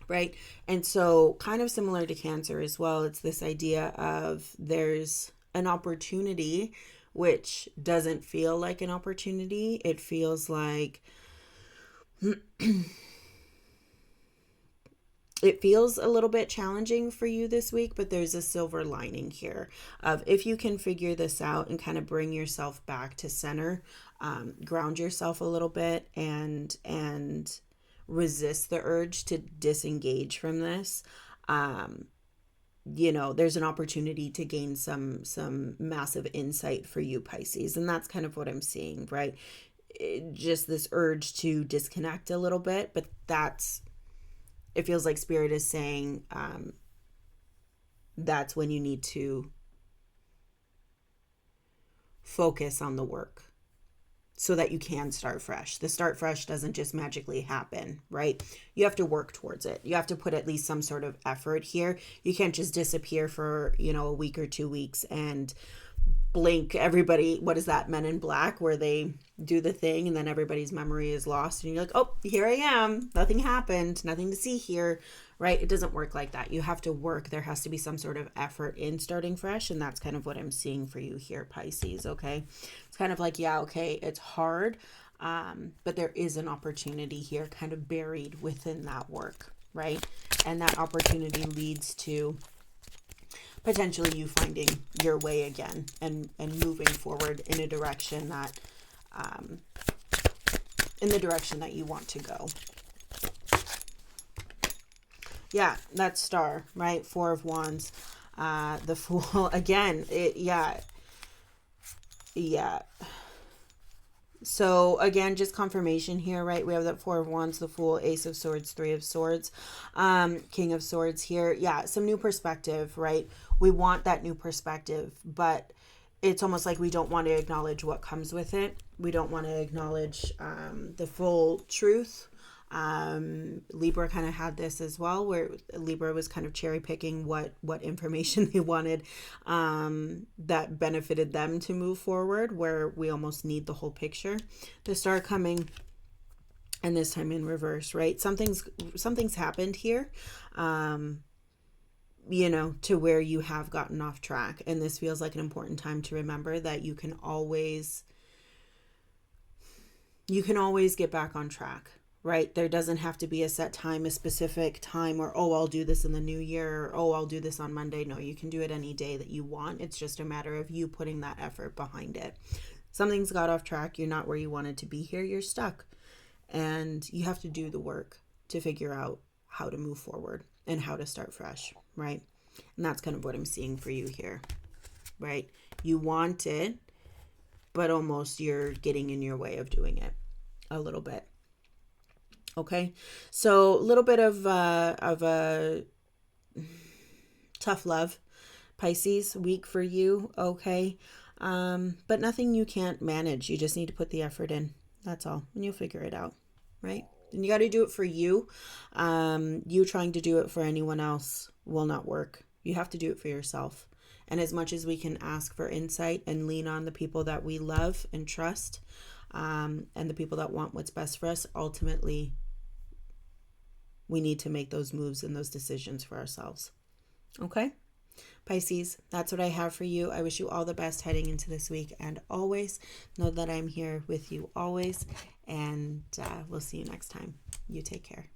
right? And so kind of similar to Cancer as well, it's this idea of there's an opportunity, which doesn't feel like an opportunity. It feels like it feels a little bit challenging for you this week, but there's a silver lining here of if you can figure this out and kind of bring yourself back to center, ground yourself a little bit and resist the urge to disengage from this. There's an opportunity to gain some massive insight for you, Pisces. And that's kind of what I'm seeing, right? Just this urge to disconnect a little bit, but it feels like Spirit is saying that's when you need to focus on the work so that you can start fresh. The start fresh doesn't just magically happen, right? You have to work towards it. You have to put at least some sort of effort here. You can't just disappear for, a week or 2 weeks and blink. Everybody, what is that, Men in Black, where they do the thing and then everybody's memory is lost and you're like, oh, here I am, nothing happened, nothing to see here, right? It doesn't work like that. You have to work. There has to be some sort of effort in starting fresh, and that's kind of what I'm seeing for you here, Pisces. Okay, it's kind of like, yeah, okay, it's hard, but there is an opportunity here kind of buried within that work, right? And that opportunity leads to potentially you finding your way again and moving forward in a direction that you want to go. Yeah, that star, right? Four of Wands. The Fool, again, yeah. So again, just confirmation here, right? We have that Four of Wands, the Fool, Ace of Swords, Three of Swords, King of Swords here. Yeah, some new perspective, right? We want that new perspective, but it's almost like we don't want to acknowledge what comes with it. We don't want to acknowledge the full truth. Libra kind of had this as well, where Libra was kind of cherry picking what information they wanted that benefited them to move forward, where we almost need the whole picture. The Star coming, and this time in reverse, right? Something's happened here, you know, to where you have gotten off track, and this feels like an important time to remember that you can always get back on track. Right? There doesn't have to be a set time, a specific time, or, oh, I'll do this in the new year, or, oh, I'll do this on Monday. No, you can do it any day that you want. It's just a matter of you putting that effort behind it. Something's got off track. You're not where you wanted to be here. You're stuck. And you have to do the work to figure out how to move forward and how to start fresh, right? And that's kind of what I'm seeing for you here, right? You want it, but almost you're getting in your way of doing it a little bit. Okay, so a little bit of a tough love, Pisces, week for you, okay? But nothing you can't manage. You just need to put the effort in. That's all, and you'll figure it out, right? And you got to do it for you. You trying to do it for anyone else will not work. You have to do it for yourself. And as much as we can ask for insight and lean on the people that we love and trust, and the people that want what's best for us, ultimately, we need to make those moves and those decisions for ourselves. Okay? Pisces, that's what I have for you. I wish you all the best heading into this week, and always know that I'm here with you always, and we'll see you next time. You take care.